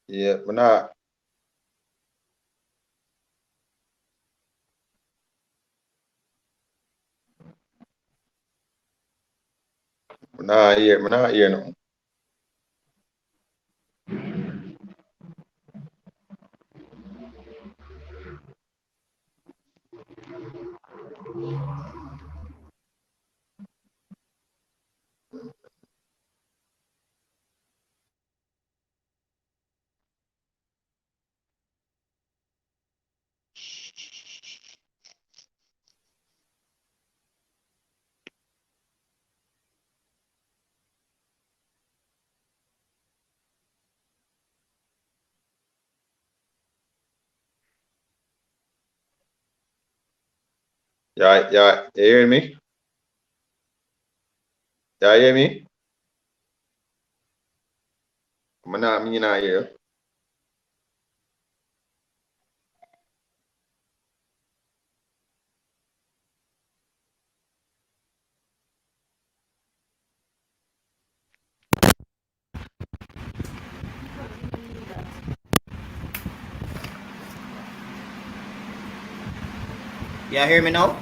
Yeah, but not. But not here no. Yeah, yeah, you hearing me? Yeah, you hear me? Me not hear. You hear me now?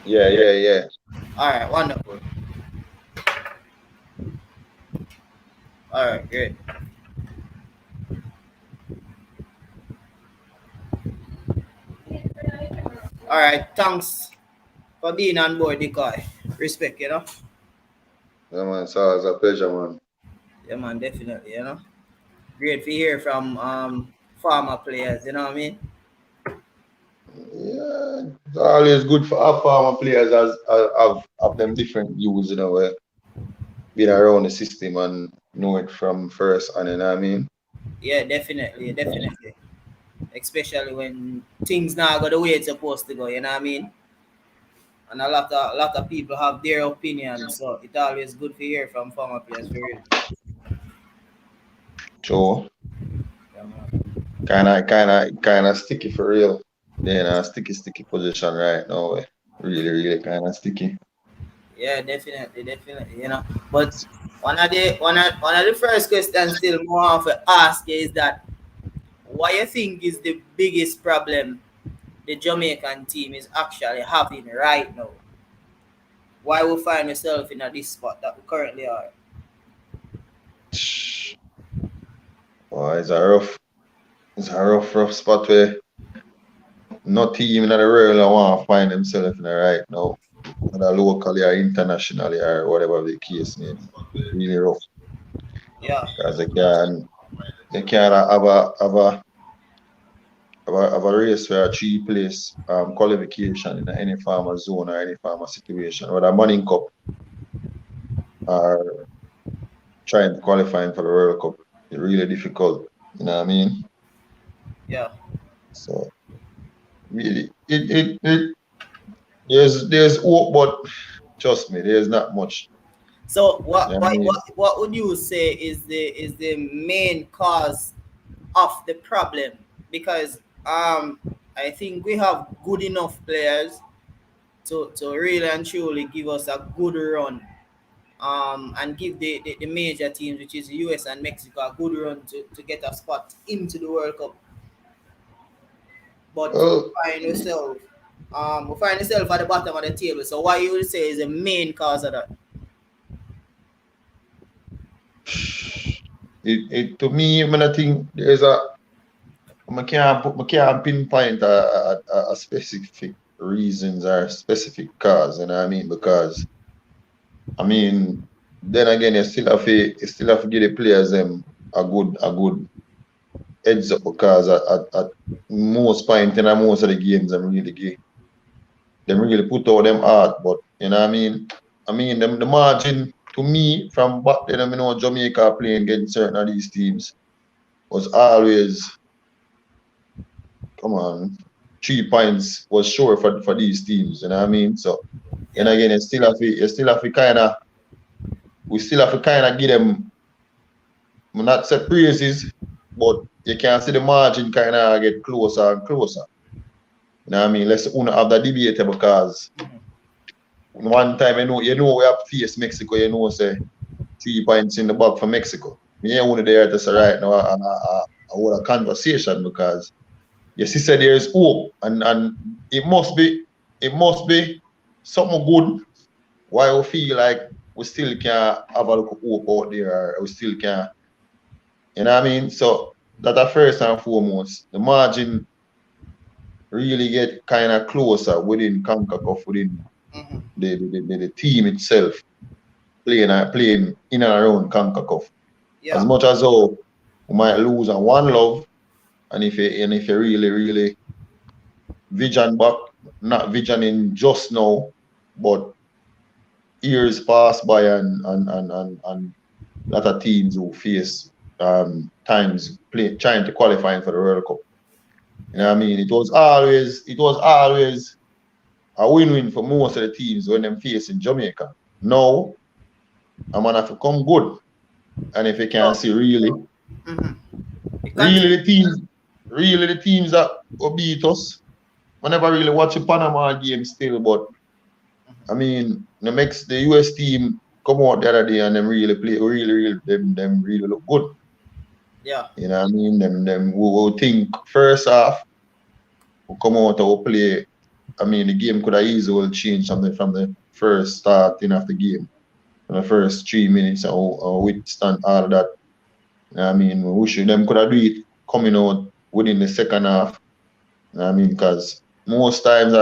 Yeah, yeah, yeah. All right, wonderful. All right, great. All right, thanks for being on board, Decoy. Respect, you know. Yeah, man, so it's a pleasure, man. Yeah, man, definitely, you know. Great to hear from former players, you know what I mean? Yeah, it's always good for our former players as have them different views, being around the system and know it from first and you know what I mean? Yeah, definitely, definitely. Especially when things now go the way it's supposed to go, you know what I mean? And a lot of people have their opinions, so it's always good to hear from former players for real. So Yeah, man. kinda sticky for real. Then sticky position right now. Really, really kinda sticky. Yeah, definitely, definitely, you know. But one of the first questions still more of a ask is that what you think is the biggest problem the Jamaican team is actually having right now? Why we find ourselves in a this spot that we currently are? Oh, it's a rough spot where no team in the world want to find themselves in the right now. Whether locally or internationally or whatever the case may be. Really rough. Yeah, Because they can have a race for a three place qualification in any farmer zone or any farmer situation. Whether Money Cup or trying to qualify for the World Cup. It's really difficult. You know what I mean? yeah. So really it there's hope, but trust me, there's not much. So You know what what I what mean? what, what would you say is the main cause of the problem? Because I think we have good enough players to really and truly give us a good run, and give the major teams, which is the US and Mexico, a good run to get a spot into the World Cup. But Well, we find ourselves at the bottom of the table. So what you would say is the main cause of that? it to me, when I think there's a I can't pinpoint a specific reasons or specific cause, you know what I mean? Because I mean, then again, you still have to give the players them a good heads up because at most point in most of the games them really put out them hard, but you know what I mean? I mean them the margin to me from back then, Jamaica playing against certain of these teams was always, come on, 3 points was sure for these teams, you know what I mean? So then Yeah, again, you still have to kind of give them, not say praises, but you can see the margin kind of get closer and closer. You know what I mean? Let's uno have the debate because one time, we have faced Mexico, say 3 points in the bag for Mexico. me ain't one there to say right now I hold a conversation because your sister there is hope and it must be something good why we feel like we still can have a look of hope out there or we still can, you know what I mean? So that are first and foremost. The margin really get kind of closer within CONCACAF, within the team itself playing in and around CONCACAF. As Yeah. much as how we might lose on one love, and if you really vision back, not visioning just now, but years pass by and a lot of teams who face times trying to qualify for the World Cup. You know what I mean? It was always a win-win for most of the teams when them facing Jamaica. Now, I'm gonna have to come good. And if you can So, see really, really the teams, really the teams that will beat us. I never really watch a Panama game still, but I mean the US team come out the other day and them really play them really look good. yeah. You know what I mean? Them we will think first half we come out and we play. I mean the game could have easily changed something from the first starting of the game. In the first 3 minutes and withstand all that. You know what I mean? We wish them could have do it coming out within the second half. You know what I mean? Because most times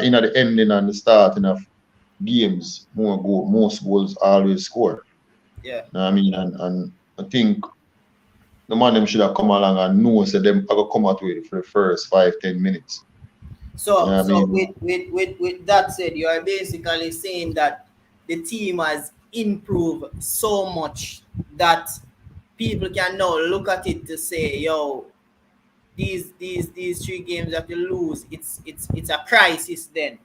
in the ending and the starting of games, most goals always score. Yeah. You know what I mean? And I think the man them should have come along and know so them I go come out with it for the first 5-10 minutes. You know So what I so mean? with that said, you are basically saying that the team has improved so much that people can now look at it to say, yo, these 3 games that you lose, it's a crisis then,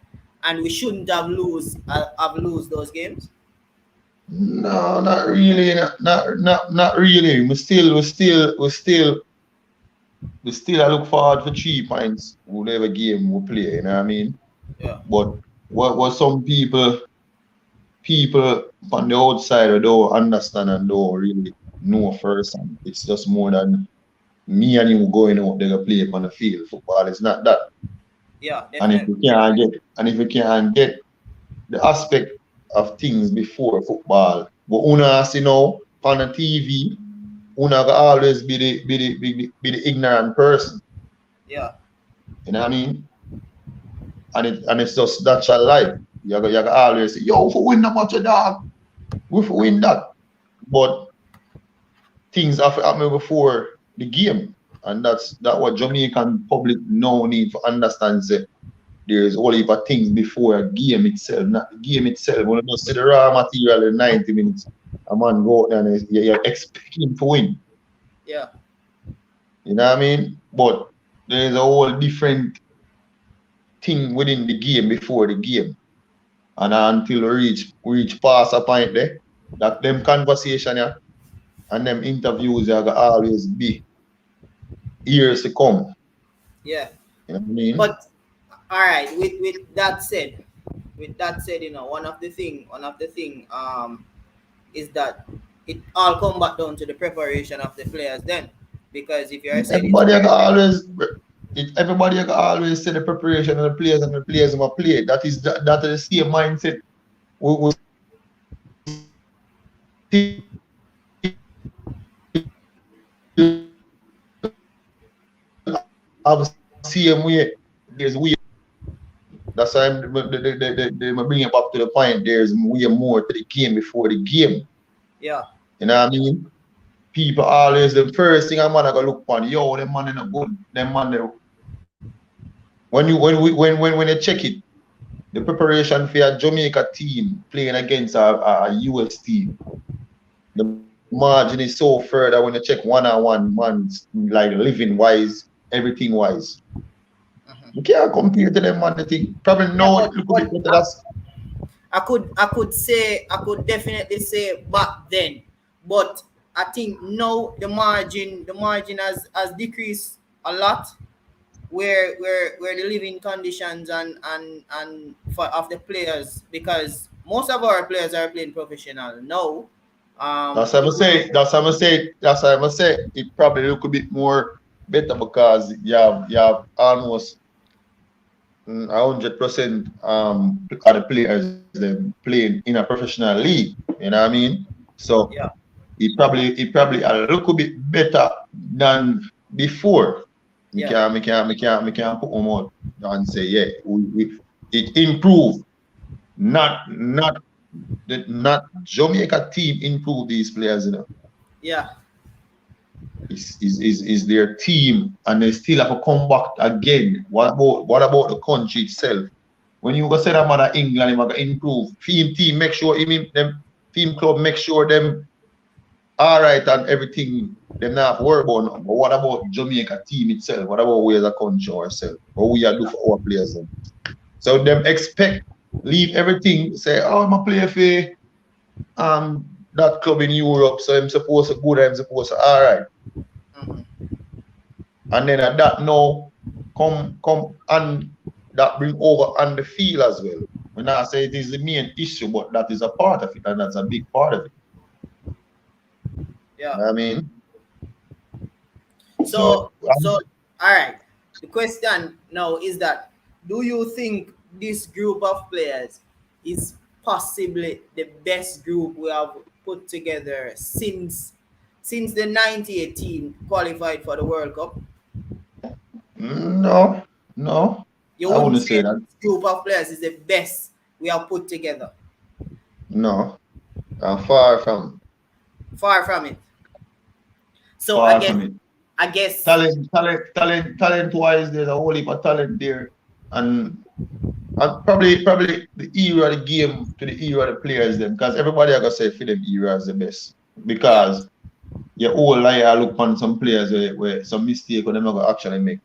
and we shouldn't have lose those games. No, not really. Not really. We still I look forward for 3 points whatever game we play, you know what I mean? Yeah. But what some people on the outside don't understand and don't really know first and it's just more than me and you going out there to play on the field. Football is not that. Yeah, And if definitely. you can't get the aspect of things before football, but una see now on the TV, una go always be the ignorant person. Yeah. You know what I mean? And it's just that's your life. You go always say, yo, for win that much a dog, we for win that. But things have happened before the game. And that what Jamaican public now need to understand say there's all heap of things before a game itself, not the game itself. When you just see the raw material in 90 minutes, a man go out there and you're expecting to win. Yeah. You know what I mean? But there's a whole different thing within the game before the game. And until we reach past a point there, that them conversation yeah, and them interviews are gonna always be years to come. Yeah. You know what I mean? But all right, with that said, one of the thing is that it all come back down to the preparation of the players then, because if you are saying it's Everybody are very, gonna always everybody are gonna always say the preparation of the players and the players will play. That is the same mindset we have same way. There's way. That's why they bring it back to the point. There's way more to the game before the game. yeah, You know what I mean? People always the first thing a man I go look upon, yo, them man in a good, them man they, when you check it, the preparation for a Jamaica team playing against a US team, the margin is so further when you check one-on-one man's like living wise, everything wise. You can't compare to them man. I think probably yeah. now it look a bit better. That's I could definitely say back then, but I think now the margin has decreased a lot, where the living conditions and for of the players, because most of our players are playing professional now. That's what I'm say. That's what I'm say. That's what I'm say. It probably look a bit more better because you have almost 100% of the players them playing in a professional league. You know what I mean? So Yeah, it probably a little bit better than before. Me yeah, can me can me can me can put them out and say yeah, it improved. Not Jamaica team improve these players, you know. yeah, Is their team and they still have to come back again. What about the country itself? When you go say that man at England, him gonna improve. Team make sure them team club make sure them all right and everything them not have to worry about nothing. But what about Jamaica team itself? What about we as a country ourselves? What we are do for our players then? So them expect leave everything, say, oh, I'm a player for that club in Europe, so I'm supposed to go there, I'm supposed to all right. And then at that now come and that bring over on the field as well. When I say it is the main issue, but that is a part of it, and that's a big part of it. yeah. You know what I mean? So, all right. The question now is that, do you think this group of players is possibly the best group we have put together since the '98 team qualified for the World Cup? no, You I wouldn't wouldn't say say that. this group of players is the best we have put together. No, I'm far from Far from it. So far from it. I guess, Talent wise, there's a whole heap of talent there. And probably the era of the game to the era of the players them, because everybody I gotta say for them era is the best. yeah, Because you all liar look on some players where some mistake when them not gonna actually make.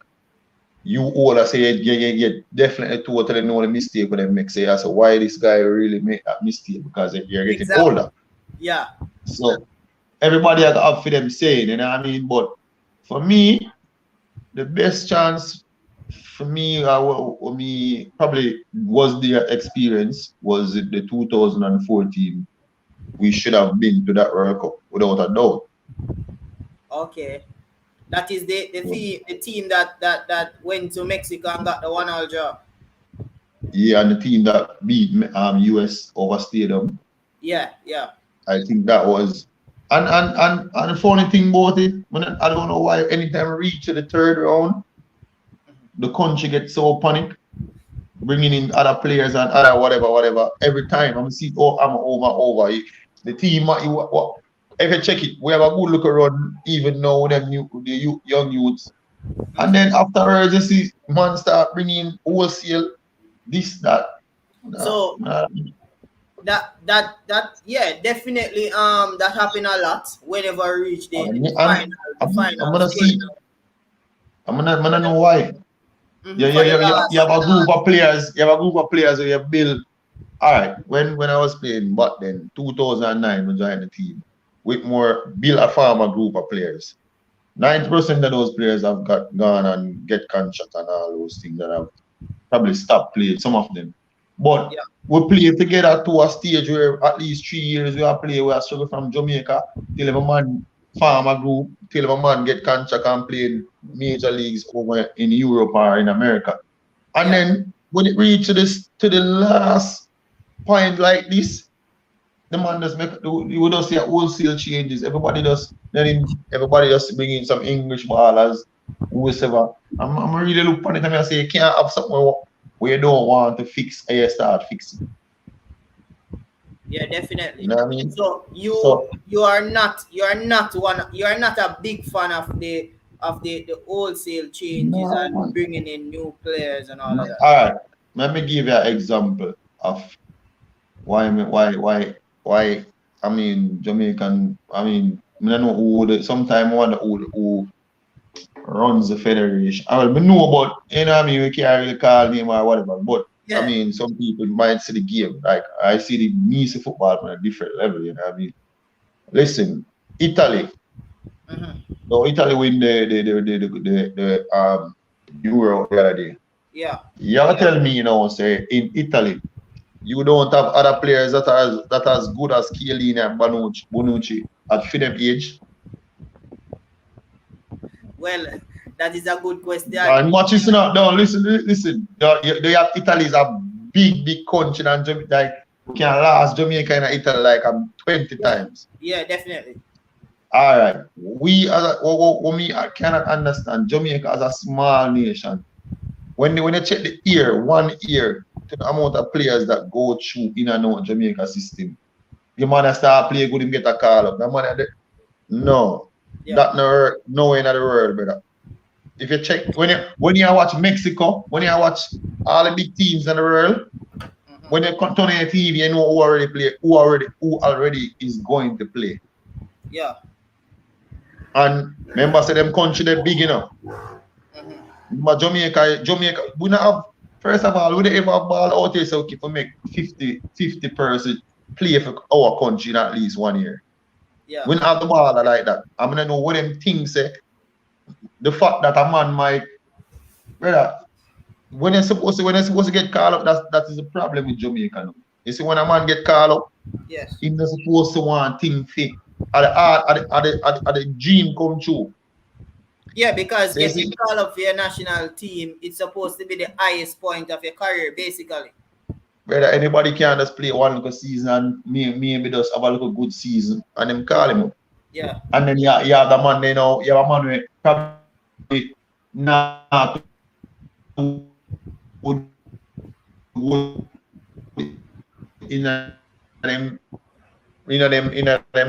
You all I say you definitely totally know the mistake when they make. Say I say why this guy really make that mistake because you're getting exactly. older. Yeah, So everybody I got up for them saying, you know what I mean? But for me, the best chance for me, me probably was the experience was the 2014. We should have been to that World Cup without a doubt. okay. That is the Yeah, the team that went to Mexico and got the 1-1 draw. yeah, and the team that beat US over Stadium, Yeah, yeah. I think that was. And the funny thing about it, when I don't know why anytime we reach to the third round, the country gets so panicked, bringing in other players and other whatever. Every time I'm see, oh, I'm over. The team, if you check it, we have a good look around, even now them young youths. And then afterwards, you see man start bringing wholesale this that. So that yeah, definitely that happened a lot whenever we reach the final I'm gonna stage. see. I'm gonna know why. For the You have last a group of players. You have a group of players who you build. All right. When I was playing back then, 2009, we joined the team with more build a farmer group of players. 90% of those players have gone and get contract and all those things that have probably stopped playing. Some of them, but yeah, we play together to a stage where at least 3 years we are play. We are struggle from Jamaica till a man farm a group till a man get contract and play in major leagues over in Europe or in America. And yeah, then when it reach to the last point like this, the man just make you would just see wholesale changes. Everybody just bring in some English ballers, whoever. I'm really look on it and I say you can't have something where you don't want to fix and you start fixing. yeah, You definitely. know what I mean? So So you are not a big fan of the wholesale changes no and man. bringing in new players and all of that. All right. Let me give you an example of why I mean Jamaican I don't know sometimes I wonder who runs the federation. I mean, we know about, you know what I mean, we can't really call name or whatever, but I Yeah. mean, some people might see the game. Like, I see the nice football on a different level, you know what I mean? Listen, Italy. So Italy win the Euro the other day. Yeah. You ever tell me, say, in Italy, you don't have other players that are as good as Chiellini and Bonucci at them age. Well, that is a good question. And watch this now. No, listen. They have Italy is a big country and like can last Jamaica in Italy like 20 times. Yeah, definitely. All right. We I cannot understand Jamaica as a small nation. When they check the year, 1 year, to the amount of players that go through in and out Jamaica system, the man start play good and get a call up. The man no. Yeah. That nowhere in the world, brother. If you check when you watch Mexico, when you watch all the big teams in the world, when you turn on your TV, you know who already is going to play. Yeah. And remember, say them country they big enough. But Jamaica, we not have. First of all, we don't ever have ball out here, so we make 50 person play for our country in at least 1 year. Yeah. We don't have the ball like that. I'm gonna know what them things say. The fact that a man might, brother, when they're supposed to get called up, that is the problem with Jamaica now. You see, when a man get called up, yes, he's not supposed to want thing fit. At the dream come true. Yeah, because getting called up for your national team, it's supposed to be the highest point of your career, basically. Brother, anybody can just play one little season and maybe just have a little good season and them call him up. Yeah. And then you have the man, you know, you have a man who probably not would in them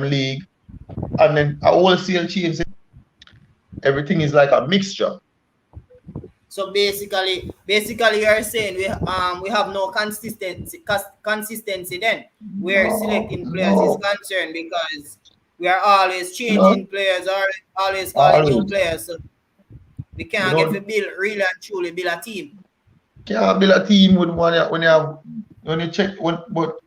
league, and then a wholesale change. Everything is like a mixture. So basically you're saying we have no consistency then where selecting players is concerned, because we are always changing players, or always calling new players. So we can't get to build really and truly build a team. Can't build a team when you check but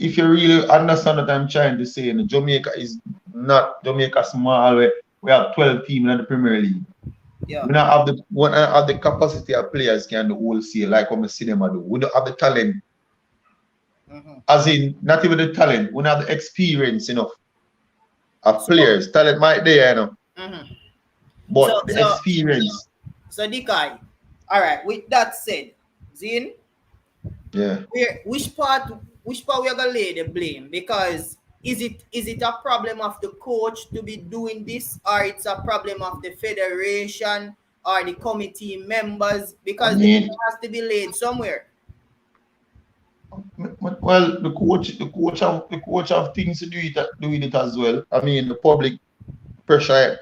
if you really understand what I'm trying to say, Jamaica is not Jamaica small. We have 12 teams in the Premier League. Yeah. We don't have the capacity of players can do wholesale like what we see them do. We don't have the talent. As in, not even the talent. We don't have the experience enough of players. Talent might be there, you know. But the experience. So Decoy, all right. With that said, Zin, yeah. Which part we are gonna lay the blame? Because is it a problem of the coach to be doing this, or it's a problem of the federation or the committee members? Because the blame has to be laid somewhere. Well, the coach have things to do with it as well. I mean, the public pressure.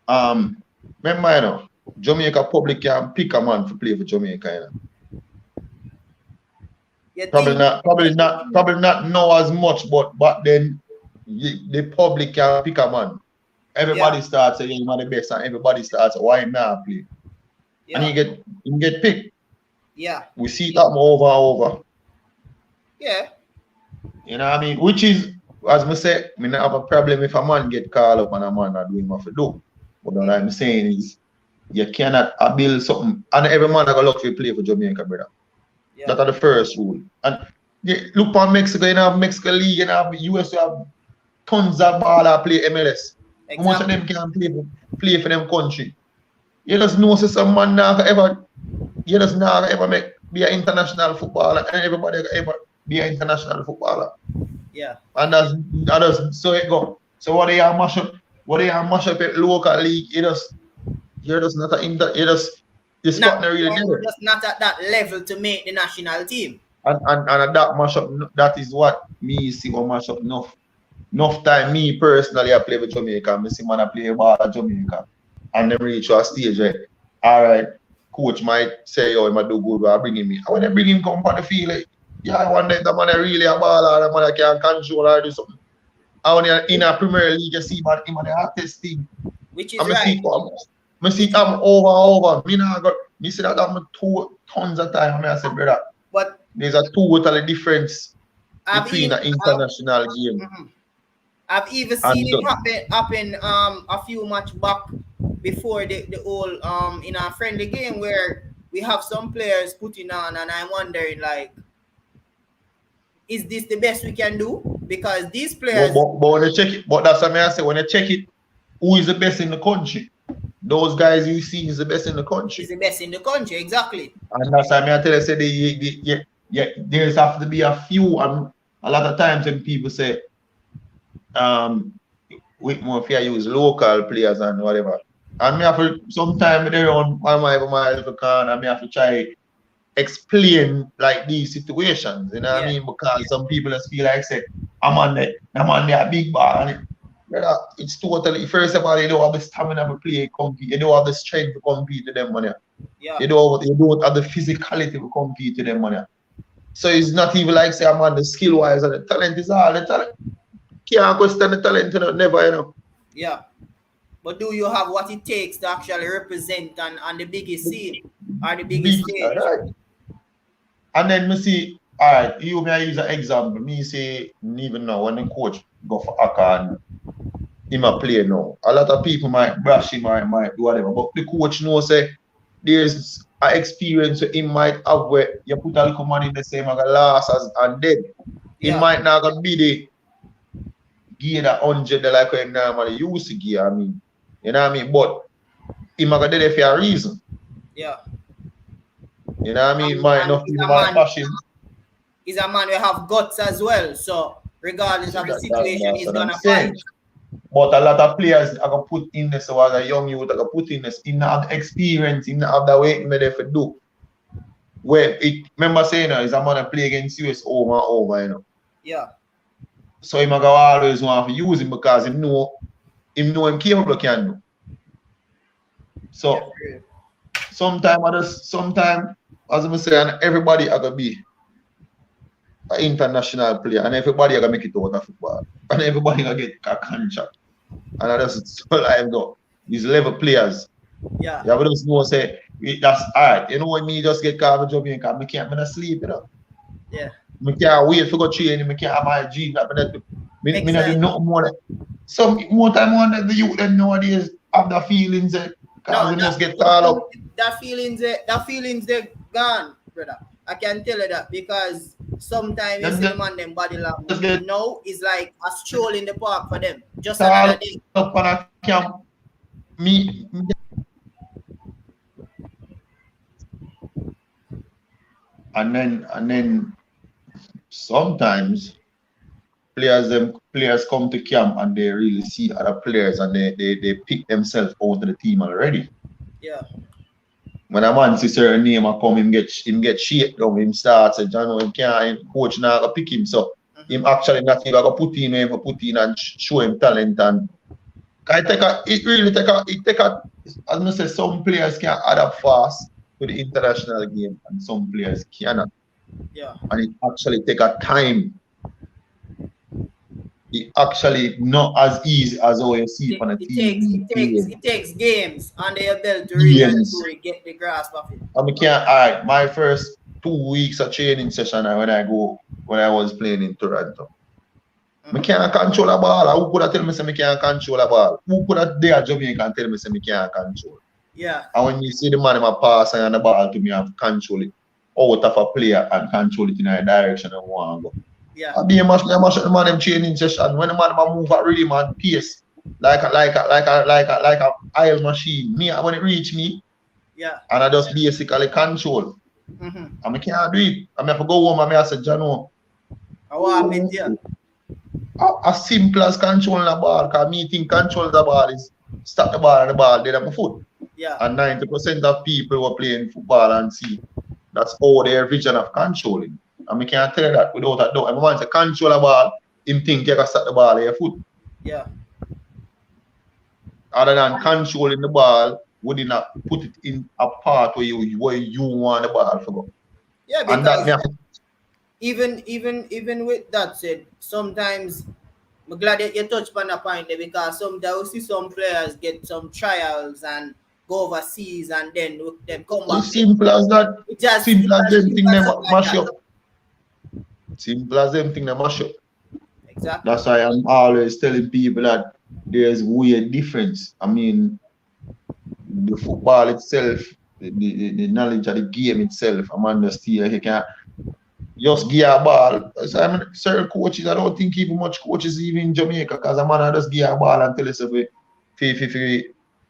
Remember, you know, Jamaica public can pick a man to play for Jamaica. You know. Probably not know as much, but then the public can pick a man. Everybody starts saying you're the best, and everybody starts why not play. And you get picked. Yeah. We see that over and over. Yeah. You know what I mean? Which is, as I say, I mean, I have a problem if a man get called up and a man not doing what to do. But what I'm saying is, you cannot build something, and every man that got luck to play for Jamaica, brother. Yeah. That's the first rule. And look for Mexico, you have Mexico League, you have US, you have tons of baller play MLS. Exactly. How much of them can play for them country? You just know some man never ever be an international footballer, and everybody ever be an international footballer. Yeah. And that's so it go. So what they are mash up at local league, you're just not it's not really there. Just not at that level to make the national team. And that mash up, that is what me see or mash up enough time. Me personally, I play with Jamaica. I see man I play ball at Jamaica, and then reach to a stage where, all right, coach might say, oh, he might do good by bringing me. And when they bring him come on the field, like, yeah, I wonder if the man really a baller, the man can control or do something. And when you're in a Premier League, you see him and the artist thing. Which is right. I see him over. Me see that I'm tons of time. I say, brother, but there's a totally difference between an international game. I've even seen it happen a few matches back before the whole in our friendly game where we have some players putting on, and I'm wondering, like, is this the best we can do? Because these players. But when you check it, but that's what I say. When you check it, who is the best in the country? Those guys you see is the best in the country. Is the best in the country, exactly. And that's why I tell you, say there's have to be a few, and a lot of times when people say, with more fair use local players and whatever. And me have to sometimes there on my little corner, and me have to try explain like these situations, you know what I mean? Because some people just feel like say, I'm on there big bar, and it's totally, first of all, you don't have the stamina to play compete, you don't have the strength to compete with them money. Yeah. You don't have the physicality to compete with them money. So it's not even like say I'm on the skill wise, and the talent is all the talent. Can't question the talent, never, you know. Yeah. But do you have what it takes to actually represent on the biggest scene or the biggest stage? Right. And then me see, all right, you may use an example. Me say, even now, when the coach go for Akka and him a play now, a lot of people might brush him or might do whatever. But the coach knows say there's an experience where he might have where you put a little money in the same like a loss and then he might not gonna be the gear that $100 like when normally used to gear. I mean, you know what I mean? But he might get there for a reason. Yeah. You know what I mean? Might not be bash him. He's a man who have guts as well. So regardless of the situation, he's gonna fight. But a lot of players are gonna put in this, so as a young youth, are gonna put in this, in the experience, in the way they for do. Where it, remember saying is a man to play against US over and over, you know. Yeah. So he might always want to use him because he know him capable can do. So sometimes as I say, everybody are gonna be an international player, and everybody are gonna make it out of football, and everybody gonna get a contract. And that's all I go. These level players. Yeah. Yeah, but just know say that's alright. You know when me just get called to Jamaica, I can't sleep, you know. Yeah. I can't wait for go training, I can't have my G. I not do nothing more. Some more time on the youth them nowadays have the feelings because they just get tired up. That feelings they're gone, brother. I can tell you that because sometimes you see them on them body language. No, it's like a stroll in the park for them. Just another day. Up on a camp. Me and then sometimes players come to camp and they really see other players and they pick themselves out of the team already. Yeah. When a man see certain name and come, him get shaped down, him starts and him can't, him coach now go pick him. So him actually not even go put in and show him talent. And it take a as I say, some players can adapt fast to the international game and some players cannot. Yeah. And it actually take a time. It actually not as easy as how you see on a team. It takes games under your belt to really get the grasp of it. I mean, alright, my first 2 weeks of training session when I was playing in Toronto. I can't control a ball. Who could have tell me say I can't control a ball? Who could have there Jamaica and tell me say I can't control? Yeah. And when you see the man in my pass and the ball to me, I have to control it out of a player and control it in a direction I want to go. Yeah. I be a mash the man in training session. When the man move at really man pace like a aisle machine. Me when it reach me, yeah, and I just basically control. And I can't do it. I have to go home and I say, Jano. What happened here? As simple as controlling the ball, because me think control the ball is stop the ball and the ball dead at my foot. Yeah. And 90% of people who are playing football and see that's all their vision of controlling. And I can't tell you that without a doubt. And once you control the ball, him think you can stop the ball at your foot. Yeah. Other than controlling the ball, would you not put it in a part where you want the ball to go? Yeah, because and that, even with that said, sometimes I'm glad that you touched on a point there because sometimes we see some players get some trials and go overseas and then them come back. It's simple as that. It's just simple as them thing they mash up. Simple as them thing they mash up. Exactly. That's why I'm always telling people that there's weird difference. I mean, the football itself, the knowledge of the game itself, I'm understand you can't. just give a ball. So I mean, certain coaches, I don't think even much coaches even in Jamaica, because a man just give a ball and tell us if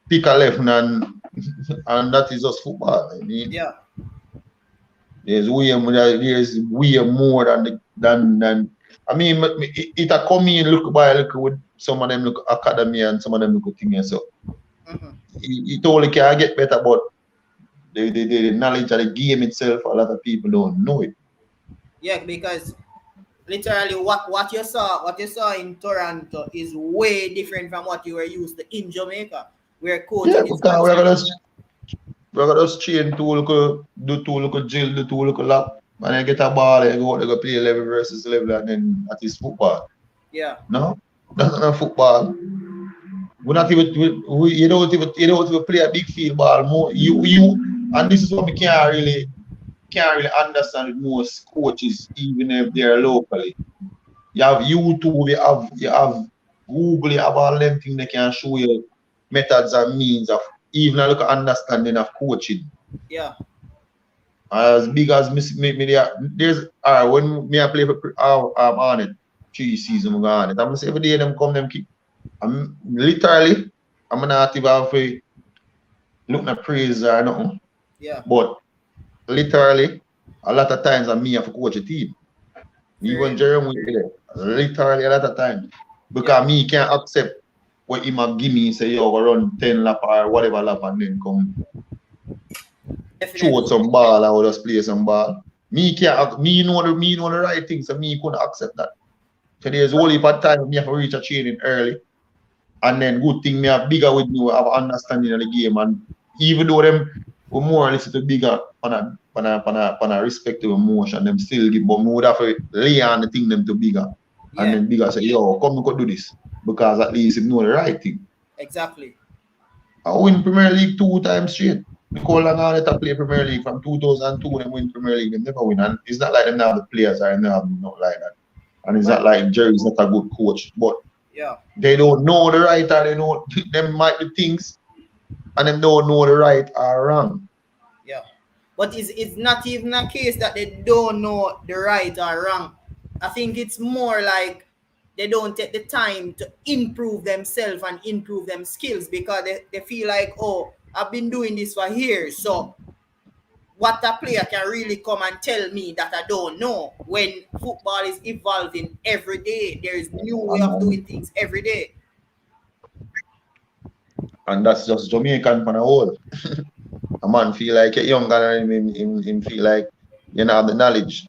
pick a left and that is just football. I mean, Yeah. there's way more than I mean it a come in look with some of them look academy and some of them look thing so it only can get better, but the knowledge of the game itself, a lot of people don't know it. Yeah, because literally what you saw in Toronto is way different from what you were used to in Jamaica, where Yeah, coaching is because considered. we're gonna just chain two look do two look drill, do two look lap, and then get a ball and go out, they go play level versus level, and then that is football. Yeah. No? That's not football. We not even you don't even play a big field ball more. You and this is what we can't really understand with most coaches, even if they're locally. You have YouTube, you have Google, you have all them things that can show you methods and means of even a look at understanding of coaching. Yeah. As big as me there's when me I play for I'm on it 3 seasons I'm on it. I'm gonna say every day them come them keep I'm literally I'm not even have to look at praise or nothing. Yeah. But literally a lot of times I'm me have to coach a team. Even Jeremy there. Literally a lot of times. Because me can't accept what he might give me and say, yo, go run 10 lap or whatever lap and then come shoot some ball or just play some ball. Me know the right thing, so me couldn't accept that. So there's only part time me have to reach a training early. And then good thing me have bigger with me, have understanding of the game. And even though them were more or less bigger on a respective emotion, them still give, but me would have to lay on the thing them to bigger. Yeah. And then bigger say, yo, come we could do this. Because at least you know the right thing. Exactly. I win Premier League 2 times straight. Nicole Langan to play Premier League from 2002, they win Premier League, they never win. And it's not like they now the players are now not like that. And it's not like Jerry's not a good coach, but they don't know the right or they know them might be things and them don't know the right or wrong. Yeah. But it's not even a case that they don't know the right or wrong. I think it's more like they don't take the time to improve themselves and improve them skills because they feel like, oh, I've been doing this for years, so what a player can really come and tell me that I don't know when football is evolving every day. There is new way of doing things every day. And that's just Jamaican for the whole. A man feel like you're younger than him feel like you don't have the knowledge.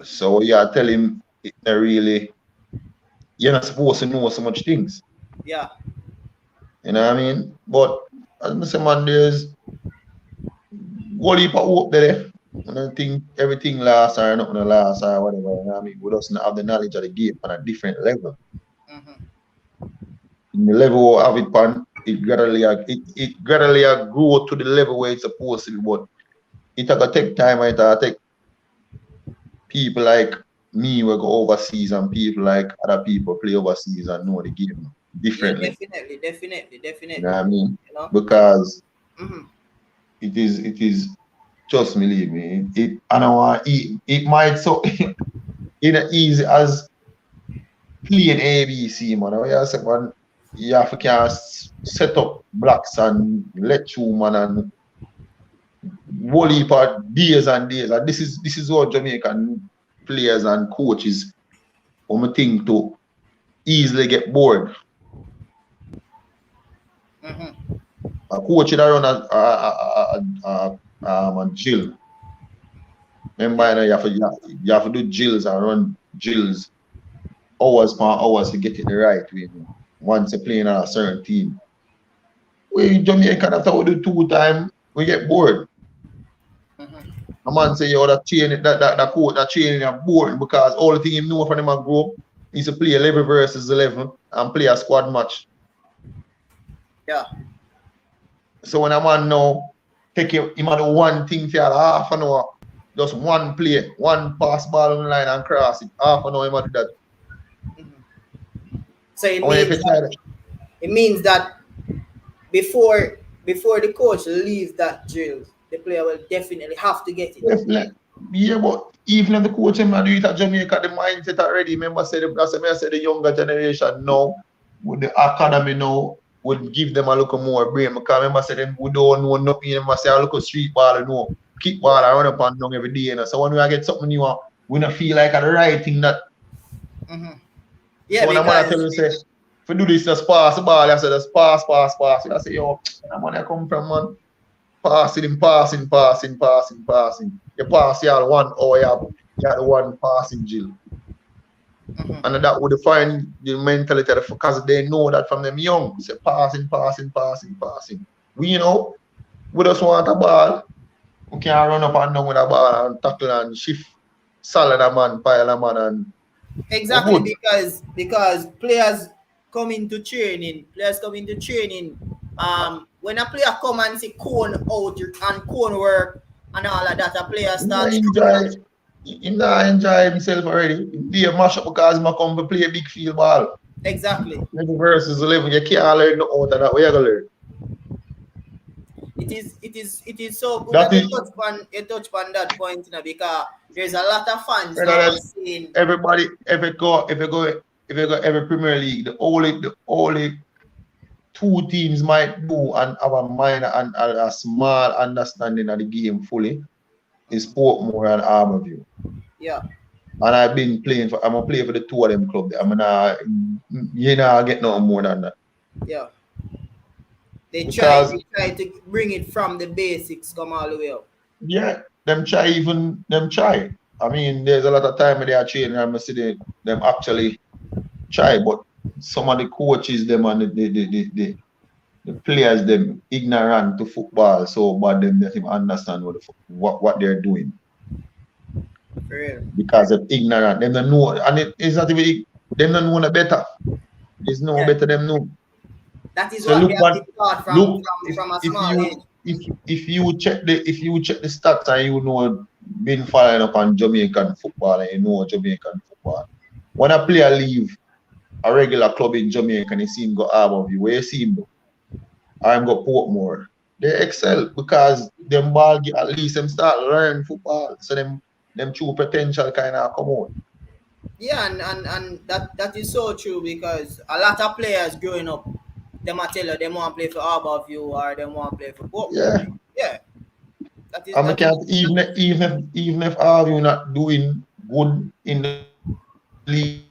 So you tell him really you're not supposed to know so much things. Yeah. You know what I mean? But as I say, man, there's whole heap of hope there. I don't think everything lasts or nothing lasts or whatever. You know what I mean? We just not have the knowledge of the game on a different level. In the level of it, pan, it gradually grow to the level where it's supposed to be. But it gonna take time. It take people like me will go overseas and people like other people play overseas and know the game differently. Yeah, definitely. You know what I mean? You know? Because it is just believe me. It might so in easy as playing ABC, man. You have to set up blocks and let you man and volley for days and days. And this is what Jamaican players and coaches think to easily get bored. A coach that run a drill. Remember, you have to do drills and run drills hours per hours to get it the right way. Once you're playing on a certain team. We Jamaican after we do 2 times, we get bored. A man say, yo, that coach that training are boring because all the thing you know from them a grow up is to play 11 versus 11 and play a squad match. Yeah. So when a man now take him do one thing for half an hour, just one play, one pass ball on the line and cross it, half an hour him do that. So it means that before the coach leaves that drill, the player will definitely have to get it. Yeah, but even if the coach him and do it at Jamaica, the mindset already. Remember, that's what I said the younger generation now, with the academy now, would give them a little more brain. Because remember, say them who don't know nothing, remember say a little street ball, you know, kick ball, I run up and down every day. You know? So when we get something new, we don't feel like the right thing that. Yeah, So when I'm gonna tell you, say, if you do this, just pass the ball, I say, just pass. I say, yo, that money I come from, man. Passing. You pass you all 1 hour, you have the one passing Jill. And that would define the mentality because they know that from them young. Say passing. We know we just want a ball. We can't run up and down with a ball and tackle and shift solid a man, pile a man and exactly because players come into training. When a player come and say cone out and cone work and all of that, a player starts he not enjoy himself already. He mash up because he come to play a big field ball. Exactly. 11 versus 11, you can't learn no out of that way you learn. It is so good that you touch upon that point, you know, because there's a lot of fans now saying everybody if you go every Premier League, the only 2 teams might do and have a minor and a small understanding of the game fully is Portmore and Armorview. Yeah. And I've been playing I'm gonna play for the 2 of them clubs. You know, get no more than that. Yeah. They try to bring it from the basics, come all the way up. Yeah, them try. I mean, there's a lot of time they are training and I see them actually try, but some of the coaches, them and the players, them ignorant to football, so bad them let him understand what they're doing. For real. Because they're ignorant, them don't know, and it's not even them don't know no better. There's no better them know. That is so what they have been taught from a small age. If you check the stats and you know been following up on Jamaican football and you know Jamaican football, when a player leave a regular club in Jamaica and you see him go Armorview, where you see him go? I'm go Portmore. They excel because them ball at least them start learning football. So them true potential kind of come out. Yeah, and that is so true because a lot of players growing up, they might tell you they want to play for Armorview or they want to play for Portmore. Yeah. Even if Armorview not doing good in the league,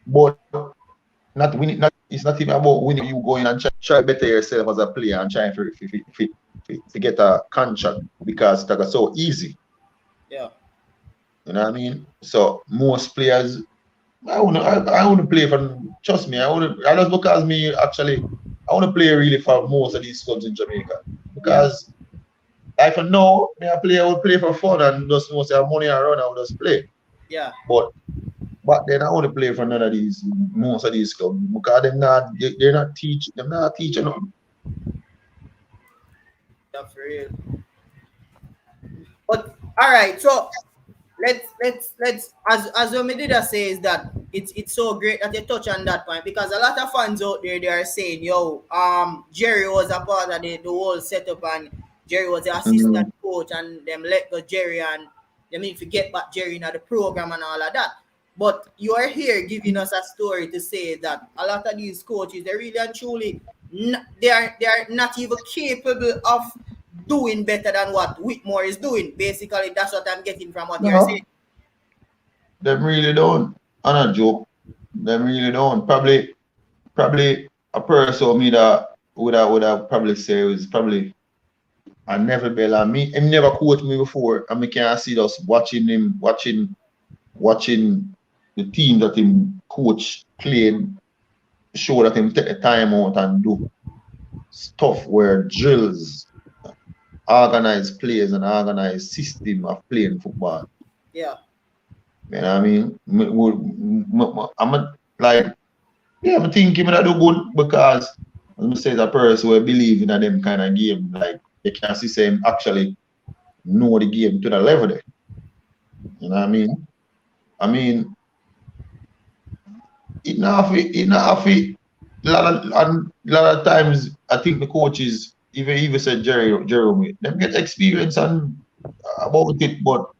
but not winning. It's not even about winning. You going and try better yourself as a player and trying to get a contract because it's so easy. Yeah. You know what I mean? So most players, I want to play for. Trust me, I just because I want to play really for most of these clubs in Jamaica because if I know I would play for fun and just want to have money around, I would just play. Yeah. But then I want to play for most of these clubs because they're not teaching them. Yeah, for real. But all right, so let's as Omidida says that it's so great that you touch on that point because a lot of fans out there they are saying, yo, Jerry was a part of the whole setup and Jerry was the assistant coach and them let go Jerry and they mean forget about Jerry in the program and all of that. But you are here giving us a story to say that a lot of these coaches, they really and truly, they are not even capable of doing better than what Whitmore is doing. Basically, that's what I'm getting from what you're saying. Them really don't. I'm not joke. Them really don't. Probably a person me that would have probably say it was probably a Neville Bell and me. He never coached me before, and me can see us watching the team that him coach played, show that him take the time out and do stuff where drills, organized players and organized system of playing football. Yeah. You know what I mean? I'm thinking that do good because as I say, a person who believe in them kind of game, like you can see him actually know the game to the level there. You know what I mean? I mean, it not lot of times I think the coaches, even said Jeremy, them get experience and about it, but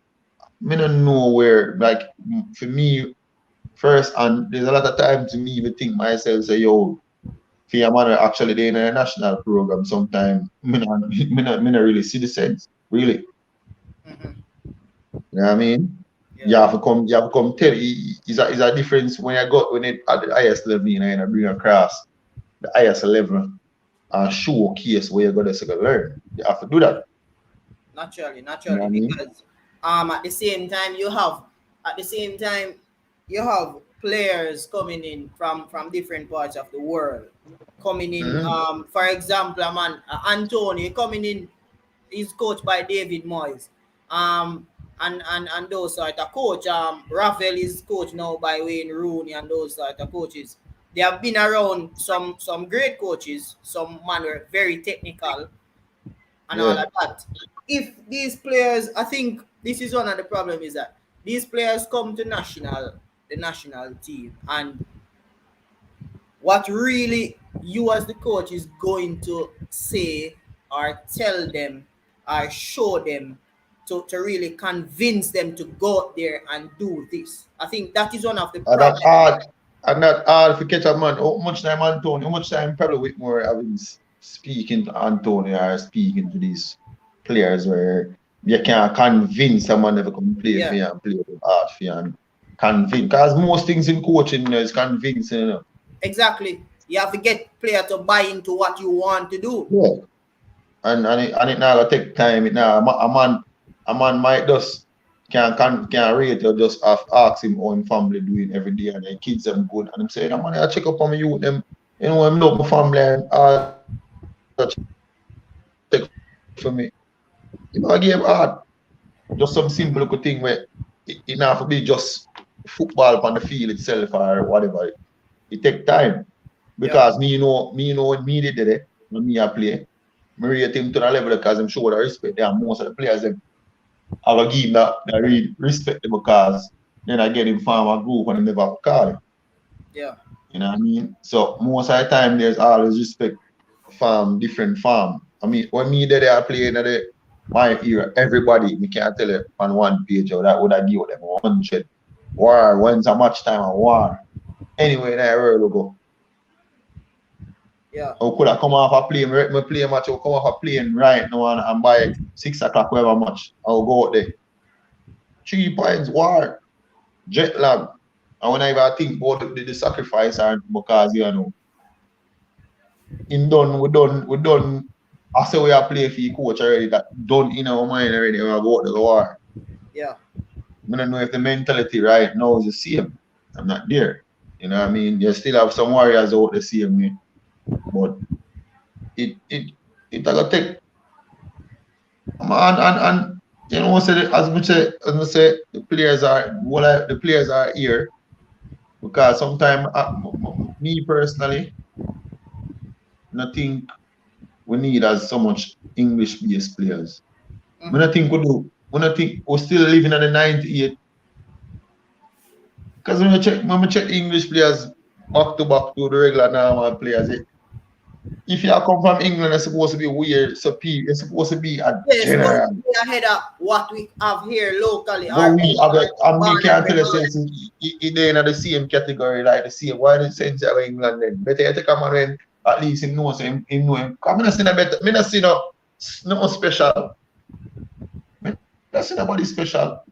me don't know where. Like for me, first, and there's a lot of times me even think myself say, yo, for your man actually they in a national program. Sometimes me not really see the sense, really. Mm-hmm. You know what I mean? Yeah. You have to come tell. Is a difference when you got when it at the highest level, you know, and bring across the highest level and showcase where you're gonna learn. You have to do that. You know what Naturally, I mean? because at the same time you have players coming in from different parts of the world coming in. Mm-hmm. For example, a man Antonio coming in, he's coached by David Moyes. And those sort of coach. Rafael is coached now by Wayne Rooney and those sort of coaches. They have been around some great coaches. Some man were very technical and all Yeah. of that. If these players, I think this is one of the problem is that these players come to the national team, and what really you as the coach is going to say or tell them or show them to really convince them to go out there and do this. I think that is one of the And that problems. hard. And that hard to catch a man. How much time Antonio? How much time probably Whitmore having speaking to Antonio or speaking to these players where you can't convince someone never come play for Yeah, you and play with hard for you and convince. Because most things in coaching, you know, is convincing. You know. exactly. You have to get player to buy into what you want to do. Yeah. And it now gonna take time. It now a man might just can rate or just ask him how him family doing every day and the kids them good and him say, I'm gonna check up on my youth them, you know, I'm love my family and all that check for me. You know, I give hard. Just some simple little thing where it not have to be just football on the field itself or whatever. It take time. Because Yeah, me know when me did it, when me a play, me rate him to the level because I'm sure the respect there. Most of the players them I will give him that real respect because then I get him from a group and I never call him. yeah, You know what I mean? So most of the time there's always respect from different farm. I mean when me there I play in my era, everybody me can't tell it on one page or that would I give them 100 war, when's a match time and war. Anyway, in that world go. yeah, I could have come off a plane, me play a match, I will come off a plane right now and by 6 o'clock whatever match. I'll go out there. 3 points war, jet lag. And when I even think about the sacrifice and because you know we done I say we are play for your coach already that done in our mind already when I go out to the war. yeah, I don't know if the mentality right now is the same. I'm not there. You know what I mean? You still have some warriors out the same way. But it gonna take and you know say as we say the players are here because sometimes me personally I think we need as so much English based players. When I mm-hmm. think we do when I think we're still living in the 98 because when we check English players back to the regular normal players, if you come from England, it's supposed to be weird, so it's supposed to be a Yeah, it's supposed to general. be ahead of what we have here locally. But Our we have people are and me born and can't tell you bred since they're in the same category, like the same. Why the sense of England then? Better you take a man when at least him knows him know him. I'm not seeing a better, me not see no special. Me not see nobody special.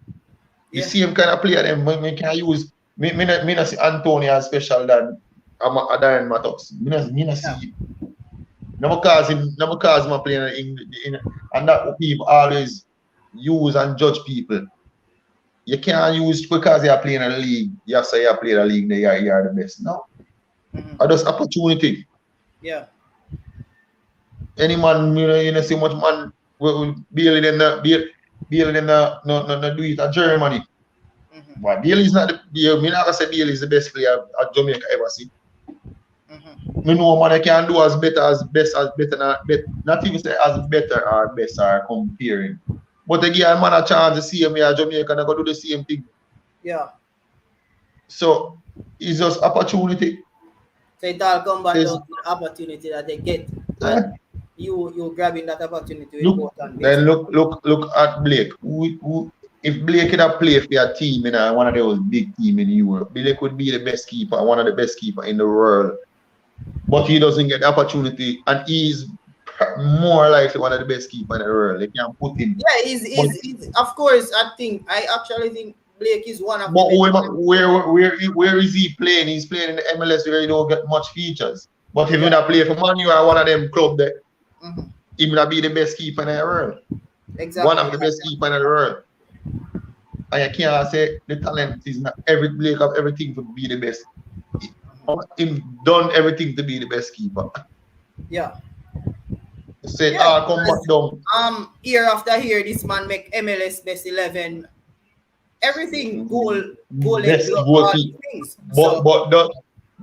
The yeah, same kind of player them me can use me not see Antonio as special than Darren Matos. Me not yeah, see no because him playing and that what people always use and judge people. You can't use because you're playing a league, you have to say you're playing a league, then you're the best. No. mm-hmm. I just opportunity. Yeah, Any man, you know see much man will Bailey them Bailey them no do it at Germany. mm-hmm. But Bailey is not the me not gonna say Bailey is the best player at Jamaica ever see. Mm-hmm. Me know man I can do as better as best as better not even say as better or best or comparing. But again, man a chance to see me at Jamaica and I go do the same thing. Yeah. So it's just opportunity. So it all come back This, down to the opportunity that they get, and you grabbing that opportunity with look, both hands. then look at Blake. If Blake could have played for a team in one of those big teams in Europe, Blake would be the best keeper, one of the best keeper in the world. But he doesn't get the opportunity, and he's more likely one of the best keeper in the world. They can put him. Yeah, he's of course. I actually think Blake is one of But the best. where is he playing? He's playing in the MLS where he don't get much features. But if Yeah. you not play for Man U or one of them club there, Mhm. he will be the best keeper in the world. Exactly. One of the best keeper in the world. And you can't say the talent is not every Blake have everything to be the best. He done everything to be the best keeper. Yeah. Say Yeah, come back down. Year after year, this man make MLS best 11. Everything goal Best and goal all kick. things. But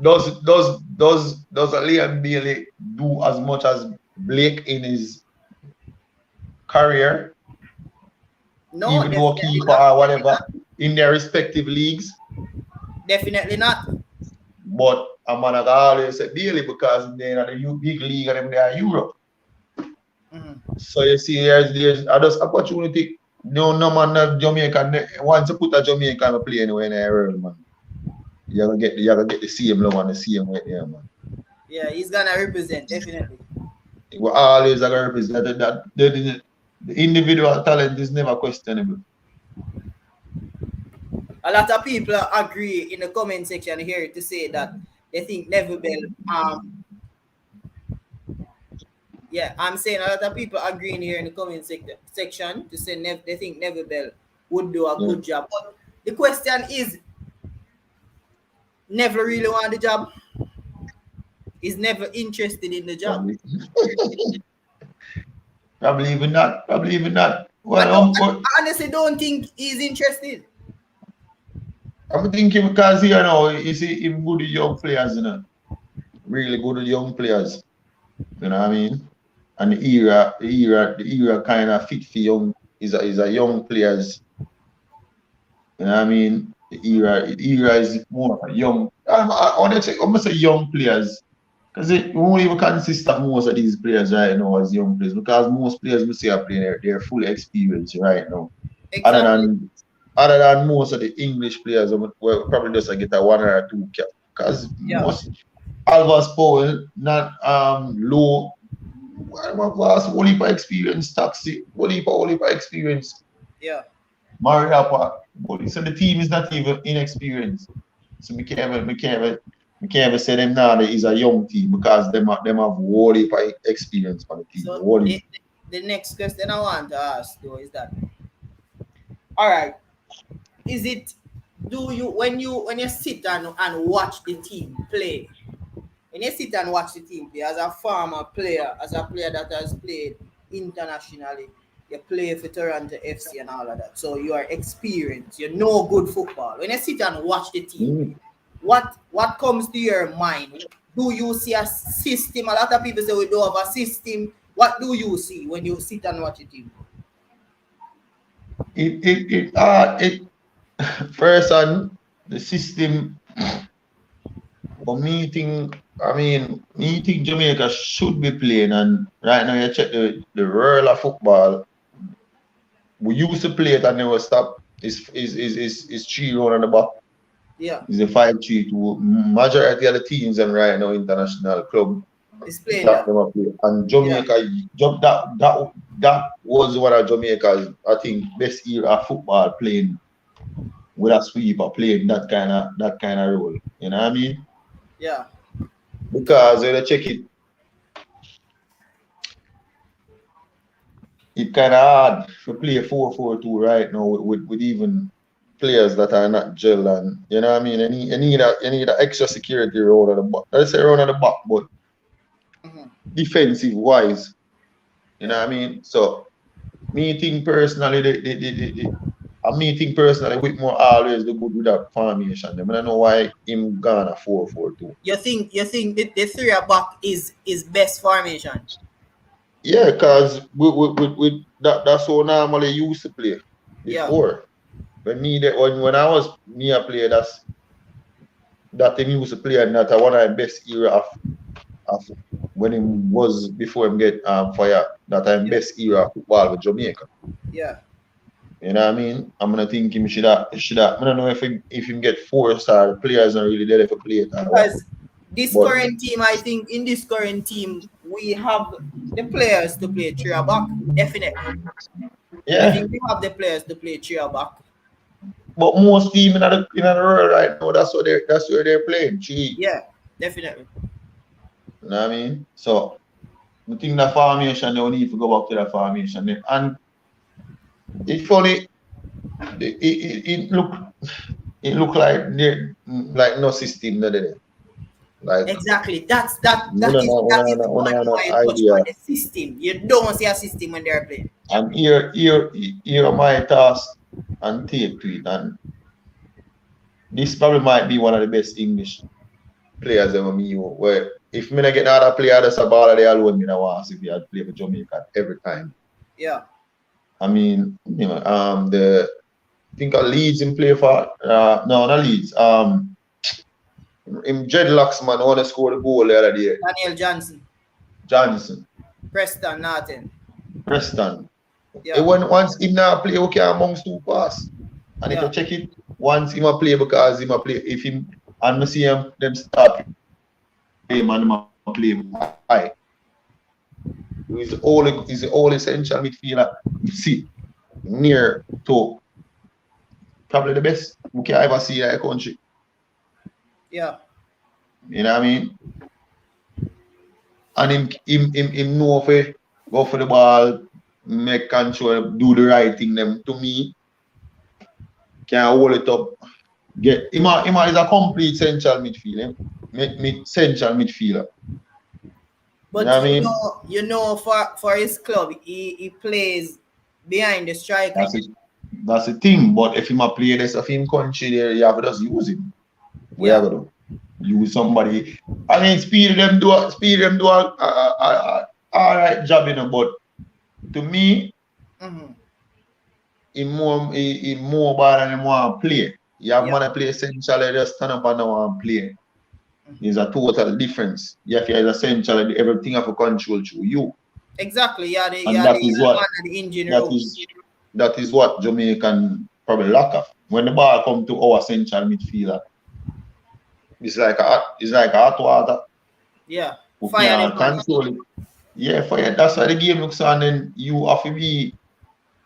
does a Liam Bailey do as much as Blake in his career? No, even though keeper or whatever in their respective leagues? Definitely not. But I'm gonna always say Bailey because they're in the big league and they are Europe. So you see, there's just opportunity. No man not Jamaican. Once you put a Jamaican play anywhere in the world, man, you're gonna get the same love and the same way there, man. Yeah, he's gonna represent definitely. We always gonna represent that the individual talent is never questionable. A lot of people agree in the comment section here to say that they think Neville Bell. Yeah, I'm saying a lot of people agreeing here in the comment section to say they think Neville Bell would do a good job. But the question is, Neville really want the job? Is never interested in the job? Probably even not. Well, I honestly don't think he's interested. I'm thinking because you see him good with young players, really good with young players. You know what I mean? And the era kind of fit for young is a young players. You know what I mean? The era is more young. I'm gonna say young players. Because it won't even consist of most of these players right now as young players. Because most players we see are playing they're full experience right now. Exactly. Other than most of the English players, well, probably just get a 1 or 2 cap. Because most Alvas Powell, not low. Vast, only for experience, Taxi, only for experience. Yeah. Mariapa. So the team is not even inexperienced. So we can't even say them now that is a young team because them have only for experience for the team. So the next question I want to ask though is that, all right, is it when you sit and watch the team play? When you sit and watch the team play as a former player, as a player that has played internationally, you play for Toronto FC and all of that. So you are experienced, you know good football. When you sit and watch the team, what comes to your mind? Do you see a system? A lot of people say we don't have a system. What do you see when you sit and watch the team? First on the system for meeting. I think Jamaica should be playing, and right now you check the world of football. We used to play it and never stop. It's 3 round on the back. Yeah. It's a 5-3-2. Majority of the teams and right now international club is playing that. And Jamaica, that was one of Jamaica's, I think, best era of football playing with a sweeper, playing that kind of role. You know what I mean? Yeah. Because when you check it kind of hard to play 4-4-2 right now with even players that are not gel, and you know what I mean. You need that extra security around the back. Let's say around the back, but defensive wise, you know what I mean. So me think personally, Whitmore always do good with that formation. I don't know why him gone a 4-4-2. You think the 3 at back is best formation? Yeah, because with that's how normally used to play before. Yeah. When I was near player, that he used to play and that one of the best era of when he was before him get fired. That time best era of football with Jamaica. Yeah. You know what I mean? I'm gonna think him should have I don't know if him get 4-star players not really there to play it. Because this But- current team, I think in this current team, we have the players to play three back. Definitely. I Yeah. think we have the players to play three back. But most team in the world right now, that's where they're playing. Three. Yeah, definitely. You know what I mean? So I think the formation they need to go back to the formation. And it's funny, it look like there like no system there. Like exactly. That is one my touch on the system. You don't see a system when they're playing. And here my task and take to it. And this probably might be one of the best English players ever me. Where if me not get another player that's a baller there alone, me not want to see if he had play for Jamaica every time. Yeah. I mean, you know, I think Leeds in play for no, not Leeds. In Dreadlocks man wanna score the goal the other day. Daniel Johnson. Preston Norton. Preston. Yeah. Once him now play, okay, amongst two pass. And if you check it, once him a play because him a play, if him and me see him them start him and him a play high. He's the only essential midfielder you see near to probably the best we can ever see in the country. Yeah. You know what I mean? And him know if he go for the ball, make control, do the right thing. Them to me, can hold it up. Get him is a complete central midfielder. Central midfielder. But you know you know, for his club, he plays behind the striker. That's the thing. But if him a play this of him country there, you have to just use him. We have to use somebody. I mean, speed them do all right job, you know. But to me, he more bad than him want to play. You have man to play essentially, just stand up and want to play. It's a total difference. You have to essentially everything have to control through you. Exactly. Yeah. That is what Jamaican probably lack of. When the ball come to our central midfielder, it's like hot water. Yeah. Fire control it. Yeah, fire. That's how the game looks on. Then you have to be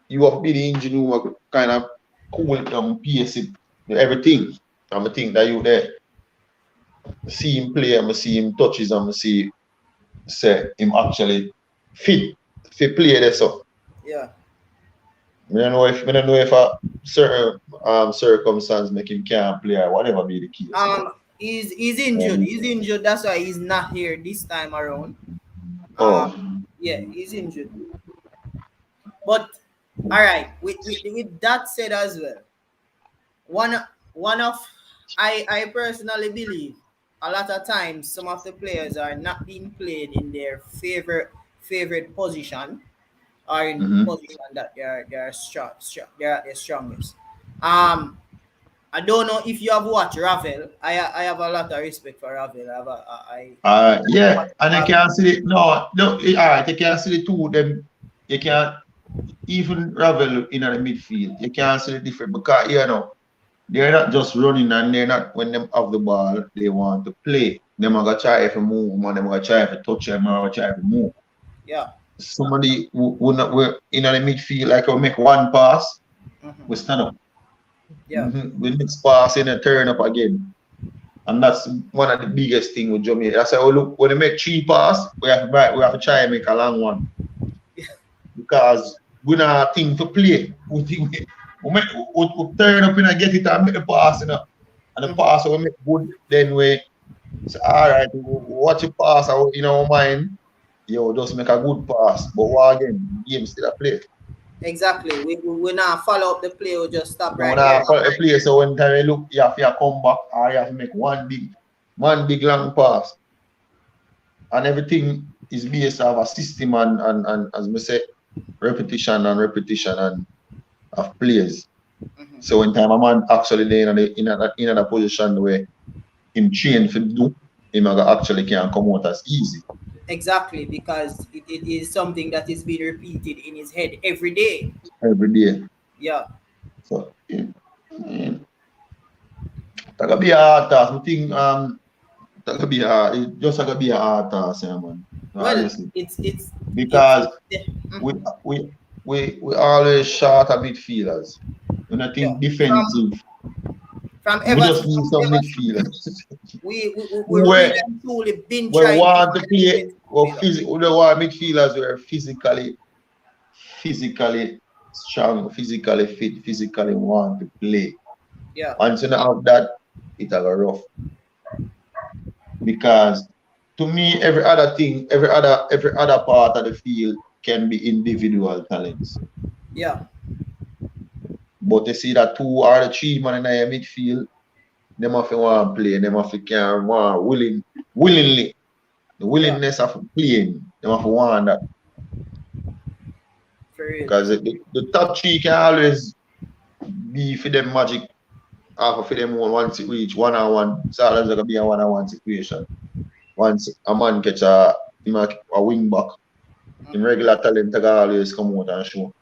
the engine who kind of cool it down, pace it, everything. I'm think that you there. See him play, I'm see him touches, I'm see say him actually fit play there. So yeah. I don't know if a certain circumstance make him can't play or whatever be the case. He's injured. He's injured. That's why he's not here this time around. Yeah, he's injured. But all right, with that said as well, one of I personally believe a lot of times some of the players are not being played in their favorite position or in position that they're strong, they're at their strongest. I don't know if you have watched Ravel. I have a lot of respect for Ravel. Yeah, and I can see it. No, all right, you can see the two of them. You can't even Ravel in the midfield. You can't see the difference because you know they're not just running and they're not when them have the ball they want to play. Them are gonna try to move, man. Them are gonna try to touch them, are gonna try to move. Yeah. Somebody who in the midfield like we make one pass, we stand up. Yeah. We next pass in and turn up again. And that's one of the biggest things with Jamaica. That's why look when they make 3 passes, we have to try and make a long one. Because we not think to play. We turn up and get it and make the pass, you know. And the pass we make good, then we say, all right, watch the pass in our mind. Just make a good pass. But what again? Game still a play. Exactly. We not follow up the play, we just stop right there. there. Follow the play, so when time you look, you have to come back or you have to make one big long pass. And everything is based on a system and as I say, repetition and of plays. So when time a man actually there in a position where him train for do, him actually can come out as easy. Exactly, because it is something that is being repeated in his head every day. Every day. Yeah. So that could be a hard task. I think that could be it just gotta be a hard task, yeah, man. Well, Honestly. it's Because mm-hmm. we always short of midfielders. When I Yeah. think defensive, From we ever just need some ever midfielders. we really and truly been We trying to want to find a play defensive midfielder. we don't want midfielders who are physically strong, physically fit, physically want to play. Yeah. Once you don't have that, it's a rough. Because to me, every other thing, every other part of the field can be individual talents. Yeah. But you see that 2 or 3 man in the midfield, them have to want to play, them have to can want willingly. The willingness of playing, them have to want that. For real. Because the top 3 can always be for them magic, or for them once it reach 1-on-1. So always gonna be a 1-on-1 situation. Once a man catch a wing back, in regular talent can always come out and show.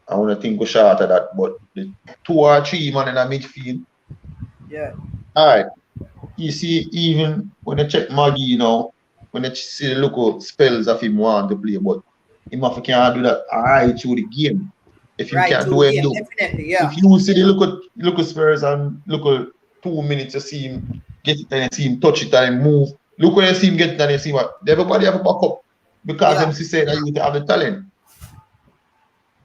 I want to think we short of that, but the 2 or 3 man in the midfield. Yeah. Alright. You see, even when I check Maggie, you know, when I see the local spells of him want to play, but him have to can't do that right through the game. If you can't do it, definitely, yeah. If you see the local spells and local 2 minutes, you see him get it and you see him touch it and move. Look when you see him get it and you see what everybody have a back up because them say that you have the talent.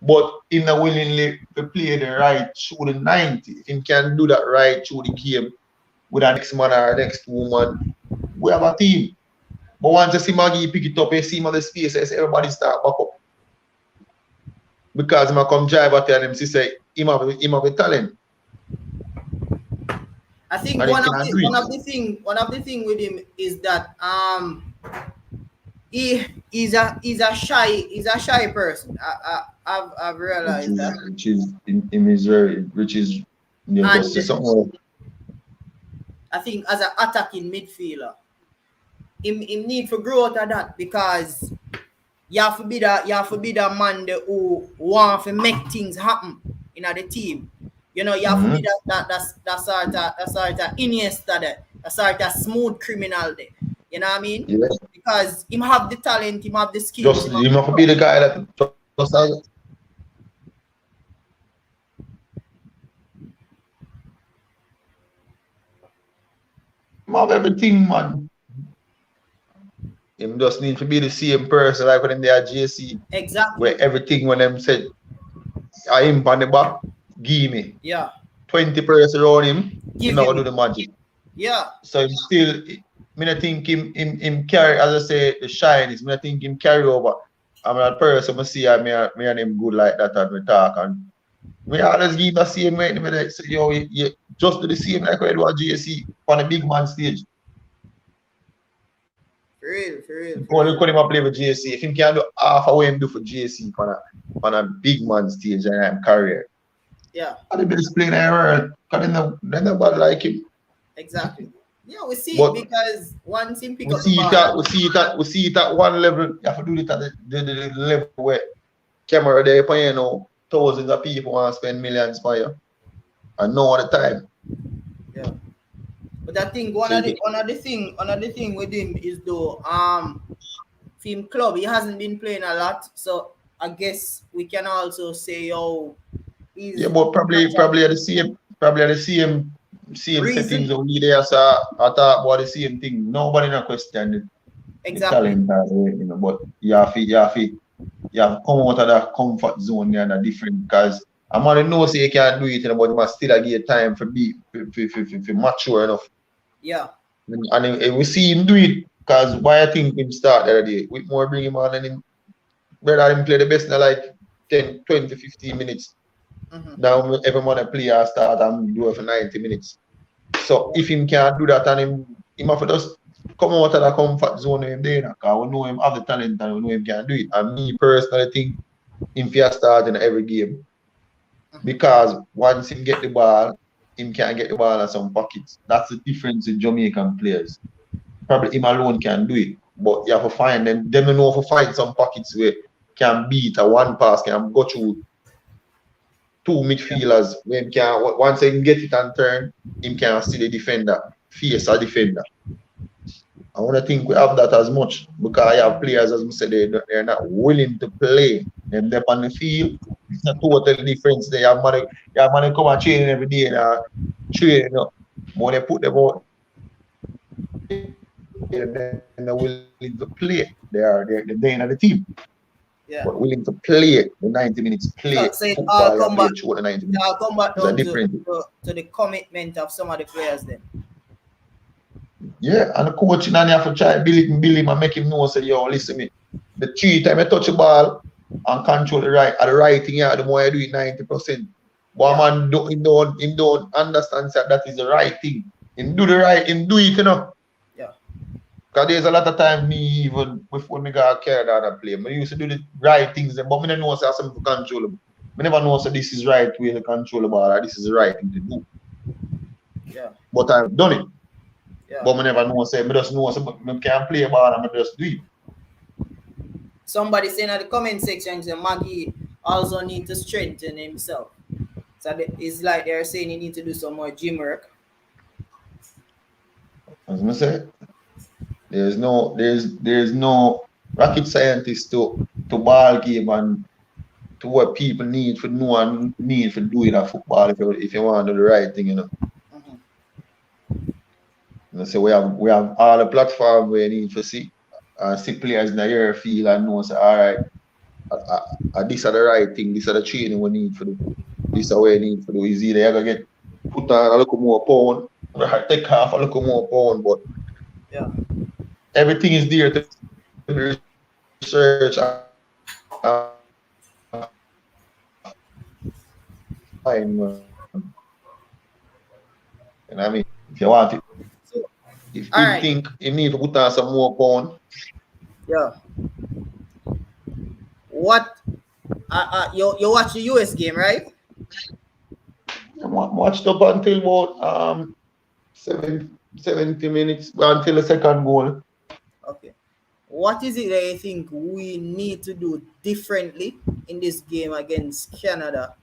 But in the willingly to play the right through the 90, if he can do that right through the game with the next man or the next 2 man, we have a team. But once you see Maggie pick it up, you see him on the space, you see everybody start back up. Because him come drive at him, say him have a talent. I think one of the thing with him is that he's a shy person. I've realized that. Which is you know, just something. I think as an attacking midfielder, him need for growth of that because you have to be the man who want to make things happen in the team. You know, you have to be that sort of Iniesta there, that sort of smooth criminal there. You know what I mean? Yeah. Because him have the talent, him have the skills. Just him have to be the guy that just have everything, man. Him just need to be the same person like when they are JC. Exactly. Where everything when them said I him on the back, give me. Yeah. 20 person around him, he not gonna do the magic. Yeah. So him still I think him carry, as I say, the shine is I think him carry over. I'm that person I see me and him good like that and we talk and we always give the same way. So you just do the same like we do at GSC on a big man stage. For real. Only could him play with GSC. If him can do half of what him do for GSC on a big man stage and I'm career. Yeah. And the best player in the world. Because they nobody like him. Exactly. Yeah, we see it because once him pick up the ball. We see it at one level. You have to do it at the level where camera there, you know, thousands of people want to spend millions for you. And no other time. Yeah. But I think another thing with him is though film club, he hasn't been playing a lot. So I guess we can also say he's but probably at the same settings only there, so I thought about the same thing. Nobody not question the talent, you know, but you have to come out of that comfort zone and a different because I'm gonna know say you can't do it, you know, but you must still give time for mature enough. Yeah. And we see him do it because why I think him start the other day. Whitmore bring him on and him better him play the best in like 10, 20, 15 minutes. Now every man play I start and do it for 90 minutes. So if him can't do that and him have to just come out of the comfort zone him there because we know him have the talent and we know him can do it. And me personally think him can start in every game. Because once him get the ball, him can't get the ball in some pockets. That's the difference with Jamaican players. Probably him alone can do it, but you have to find them. Them know how to find some pockets where can beat a one pass, can go through two midfielders. When can once he can get it and turn, him can see the defender, face a defender. I want to think we have that as much because I have players, as I said, they're not willing to play. Them on the field, it's a total difference. They have money come and train every day and train. You know. When they put them out, they're willing to play. They're in the team. Yeah. But willing to play the 90 minutes play. So it football, all come back, through the 90 minutes. I'll come back down different. to the commitment of some of the players then. Yeah, and the coach and you have to try build him and make him know, say, yo, listen me. The 3 times I touch the ball and control the right thing, yeah, the more I do it 90%. But man don't understand that is the right thing. Him do it, you know. Yeah. Because there's a lot of time me even before me got carried out and play. I used to do the right things, but I never know say something to control them. I never know say this is right way to control the ball or this is the right thing to do. Yeah. But I've done it. Yeah. But I never know say I just know say I can't play ball and I just do it. Somebody saying in the comment section say Maggie also need to strengthen himself. So it's like they're saying he need to do some more gym work. As I said, there's no rocket scientist to ball game and to what people need for know and need for doing a football if you want to do the right thing, you know. So we have all the platform where you need to see players in the year feel and know say, all right, this are the right thing, this are the training we need for do. This are where you need to do. Is either you're gonna get put on a little more pound, or take off a little more pound, but yeah, everything is there to research and I mean, if you want it, if you think you need to put on some more pound. Yeah. What? You watch the US game, right? I watched up until about 70 minutes until the second goal. Okay. What is it that you think we need to do differently in this game against Canada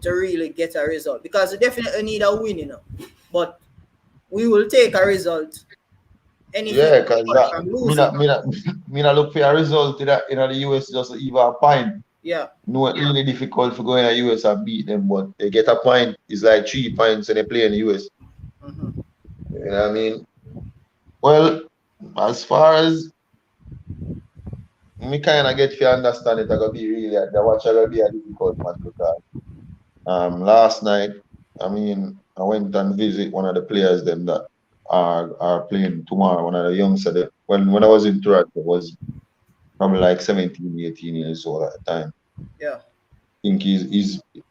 to really get a result? Because we definitely need a win, you know. But we will take a result. Yeah, because me not look for a result in the US just even a point. Yeah. No, it's really difficult for going to the US and beat them, but they get a point. It's like 3 points and they play in the US. Mm-hmm. You know what I mean? Well, as far as me kind of get to understand it, it's going to be really, the watch going to be a difficult match because last night, I mean, I went and visit one of the players them that are playing tomorrow, one of the youngsters. When I was in Toronto, was probably like 17, 18 years old at the time. Yeah. I think his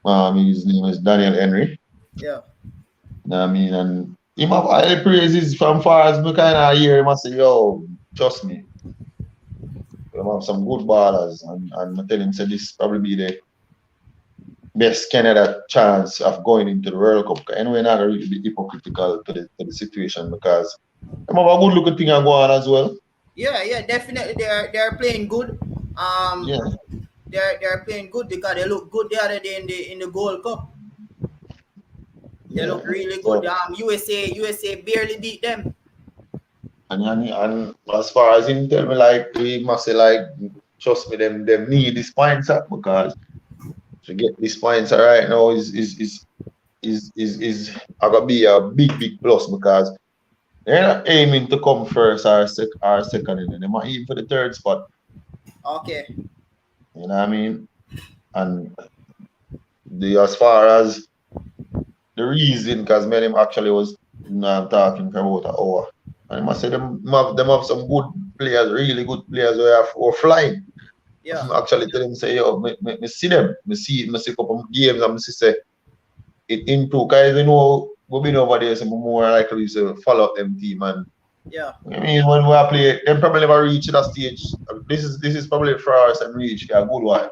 name is Daniel Henry. Yeah. I mean, and him have high praises from far as me kind of hear him and say, yo, trust me. We have some good ballers and I tell him say this probably be the best Canada chance of going into the World Cup. Anyway, not really be hypocritical to the situation because they have a good looking thing going on as well. Yeah, definitely. They're playing good. Yeah. They're playing good because they look good the other day in the Gold Cup. They look really good. USA barely beat them. And as far as him tell me, like we must say, like, trust me, them need this points up because to get these points right now is gonna be a big plus because they're not aiming to come first or second, and they might aim for the third spot. Okay. You know what I mean? And as far as the reason, because me and him actually was talking for about an hour. And I must say them have some good players, really good players who are flying. Yeah. I actually tell them say, yo, me see them. Me see a couple of games and me see say it improve. Because you know we've been over there, so more likely to follow up them team and yeah. I mean when we play, them probably never reach that stage. This is probably for us and reach a good one.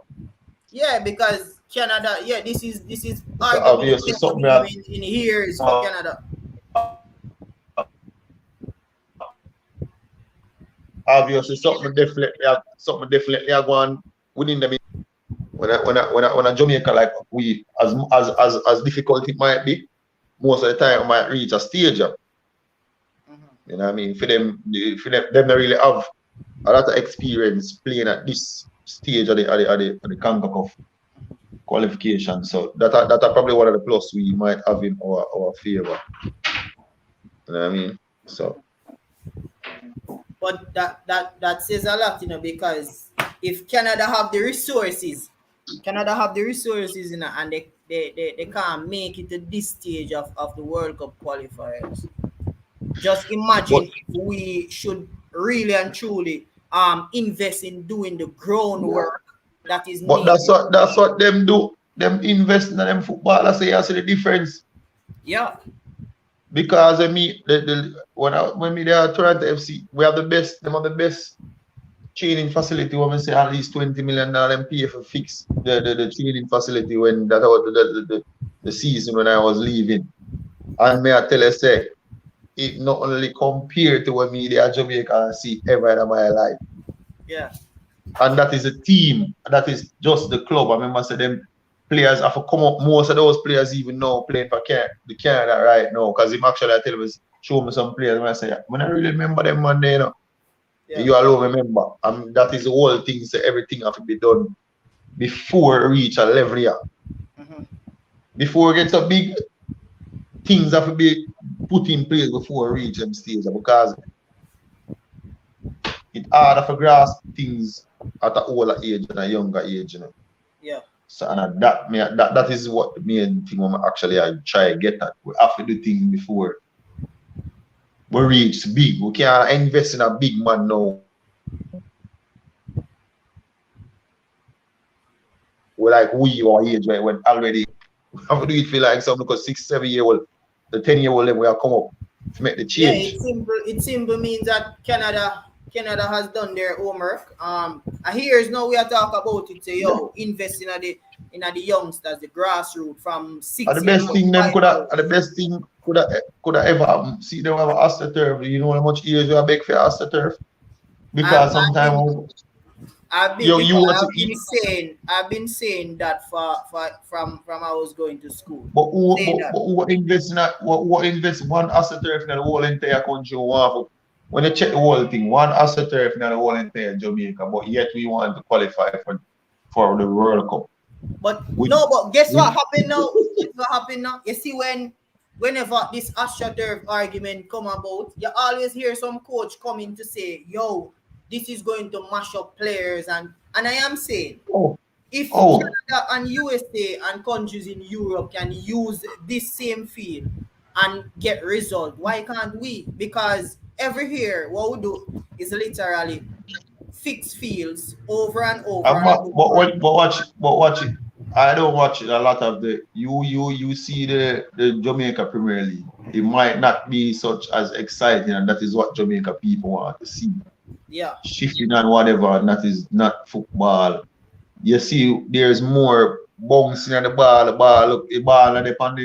Yeah, because Canada, yeah, this is So arguably the obviously best something team in years for Canada. obviously something definitely have gone within them. When a Jamaica like we as difficult it might be, most of the time we might reach a stage up. You know what I mean? For them they really have a lot of experience playing at this stage of the CONCACAF qualification. So that are probably one of the plus we might have in our favor. You know what I mean? So But that says a lot, because if Canada have the resources, and they can't make it to this stage of the World Cup qualifiers. Just imagine but if we should really and truly invest in doing the groundwork that is but needed. that's what them do. Them invest in them football. I say I see the difference. Yeah. Because I mean when we there at Toronto FC, we have the best, them have the best training facility. When we say at least $20 million them pay for fix the training facility when that was the season when I was leaving. And may I tell you say it not only compared to what me there at Jamaica see ever in my life. Yeah. And that is a team. That is just the club. I remember say them players have to come up. Most of those players even now playing for the Canada right now. Because him actually I tell me show me some players when I say, when I really remember them man there, Yeah. you alone remember. That is the whole thing. So everything have to be done before reach a level here. Before it gets a big, things have to be put in place before reach them stage. Because it's harder for grasp things at an older age and a younger age, Yeah. So and that is what the main thing I try to get at. We have to do things before we reach big. We can't invest in a big man now. We like our age right when already we have to do it for like something because 6, 7-year-old, the 10-year-old them will come up to make the Yeah, change. it simple means that Canada has done their homework. Here's now we are talking about it. Say, invest in the youngsters, the grassroots from 6 And the best thing them could have ever happened. See them have AstroTurf. You know how much years you have beg for AstroTurf? Because sometimes I've been saying that from I was going to school. But who invest in what invest one AstroTurf in the whole entire country? When you check the whole thing, one AstroTurf in the whole entire Jamaica, but yet we want to qualify for the World Cup. But guess what happened now? You see, whenever this AstroTurf argument come about, you always hear some coach coming to say, "Yo, this is going to mash up players," and I am saying, if Canada and USA and countries in Europe can use this same field and get result, why can't we? Because every year, what we do is literally fix fields over and over. But watch it. I don't watch it a lot of the you see the Jamaica Premier League. It might not be such as exciting, and that is what Jamaica people want to see. Yeah. Shifting and whatever, and that is not football. You see, there's more bouncing on the ball. The ball and they on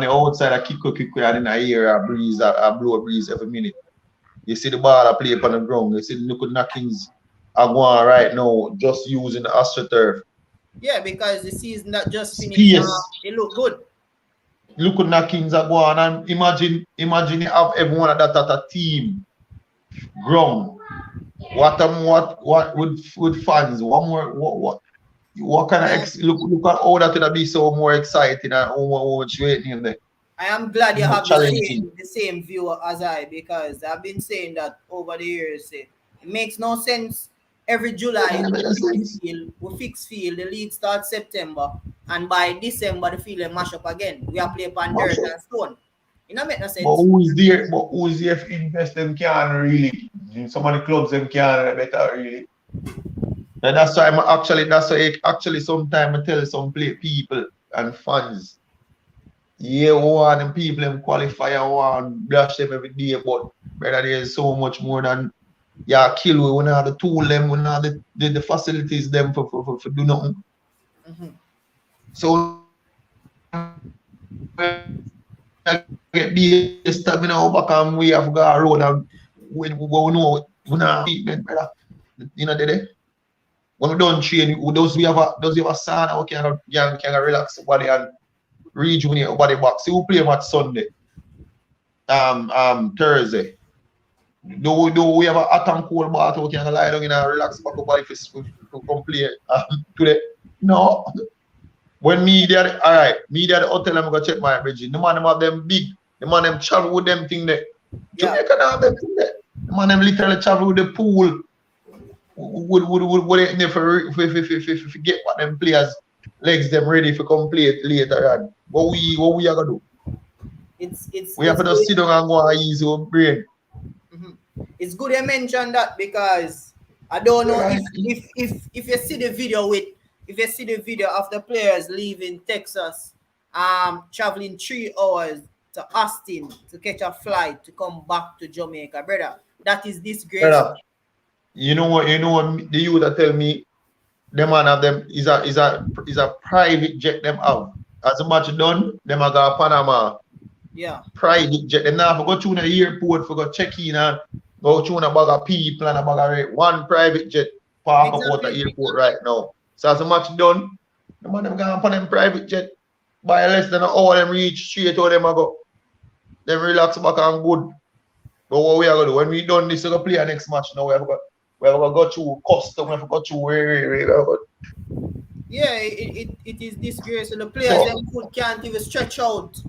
the outside, a kick, and in the air, a breeze, a blow a breeze every minute. You see the ball I play upon the ground. You see the look knockings are going right now, just using the AstroTurf. Yeah, because the season that just finished, it look good. Look at knockings are going, and imagine you have everyone at a team ground. What with fans? What kind of look at how that would be so more exciting and how much waiting there. I am glad you have the same view as I, because I've been saying that over the years. It makes no sense. Every July we fix field. The league starts September, and by December the field mash up again. We are playing on dirt and stone. It don't make no sense. But who's there? If invest them can really? Some of the clubs them can better really. And that's why actually sometimes I tell some people and fans, yeah, one them people them qualify and one brush them every day, but brother, there's so much more than kill we not have the tool them, we not have the facilities them for do nothing. Mm-hmm. So get the stamina over come we have got a road and when we know we not treatment, brother. You know, when we don't train, does we have a sauna we can relax the body and rejuvenate our body back. See, we play match Sunday, Thursday. Do we have a hot and cold bath we can lie down in and relax back our body to complete today? No. When me there, all right, me there the hotel, I'm gonna check my bridge. The man them have them big, the man them travel with them thing there. Yeah. Jamaica don't have them thing there. The man them literally travel with the pool. Would they for get what them players legs them ready for complete later on. What we are gonna do? We have to just sit down and go and ease our brain. Mm-hmm. It's good you mentioned that because I don't know if you see the video of the players leaving Texas, traveling 3 hours to Austin to catch a flight to come back to Jamaica, brother. That is disgraceful. Brother, you know what the youth that tell me the man of them is a private jet them have. As the match done, them a go Panama. Yeah. Private jet. Them now go to the airport for go check in and go to a bag of people and a bag of rate. One private jet park up out the airport right now. So as the match done, the man them go on them private jet. By less than an hour them reach straight to them a go. Them relax back and good. But what we are gonna do when we done this, we're gonna play our next match now. We have to go through custom, we have to go through where. Yeah, it is disgraceful. The players them foot can't even stretch out,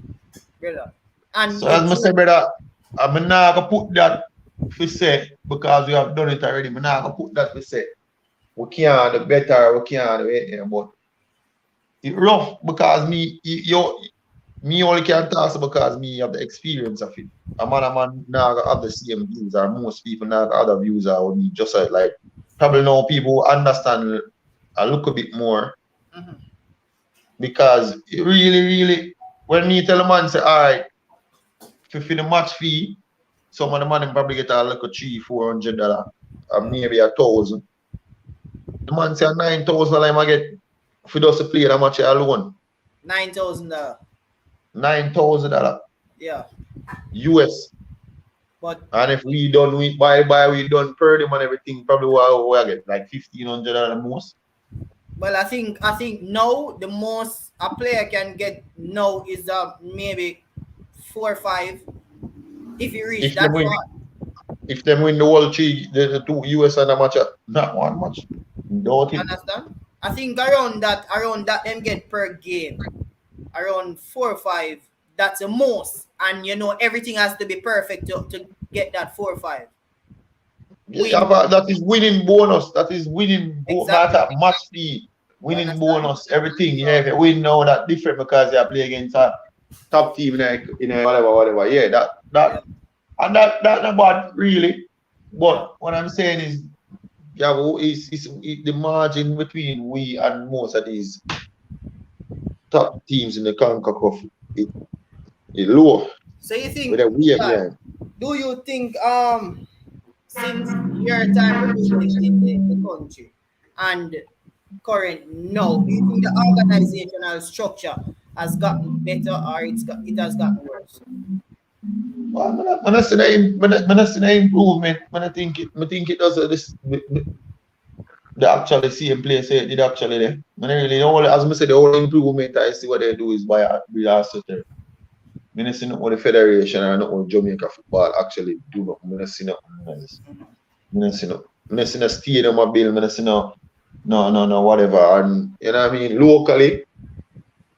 brother. And so as I say, brother, I'm not gonna put that for say because we have done it already. I'm not gonna put that for say. We can't do better, we can't do it, but it's rough because me only can talk because me have the experience of it. A man not have the same views, or most people not have other views or me. Just like probably now people understand a little bit more. Mm-hmm. Because it really when me tell a man say alright for the match fee, some of the man probably get a like $300-400 or maybe $1,000. The man say $9,000 I get for just to play the match alone. $9,000. $9,000. Yeah. US. But and if we done we done per them and everything, probably we get like $1,500 the most. Well, I think now the most a player can get now is maybe 4 or 5 if you reach that far. If them win the whole the 2 US and a match, not one match. Don't you understand? I think around that them get per game. Around 4 or 5. That's the most. And you know everything has to be perfect to get that 4 or 5. Yeah, but that is winning bonus. That is winning exactly. match fee. Winning bonus, everything. Yeah, if you win now, that's different because you play against a top team in a whatever. Yeah, that and that not bad really. But what I'm saying is, yeah, is the margin between we and most of these top teams in the CONCACAF it low. So you think? Do you think since your time representing the country and current now, do you think the organizational structure has gotten better or it has gotten worse? Well, when I see the improvement, when I think it does this the actually same place it did actually there. When I really as I said, the whole improvement I see what they do is by a certain. I don't see what the federation and not what Jamaica football actually do. But I don't see nothing else. I don't see no stadium or build. I don't see no whatever. And you know what I mean? Locally,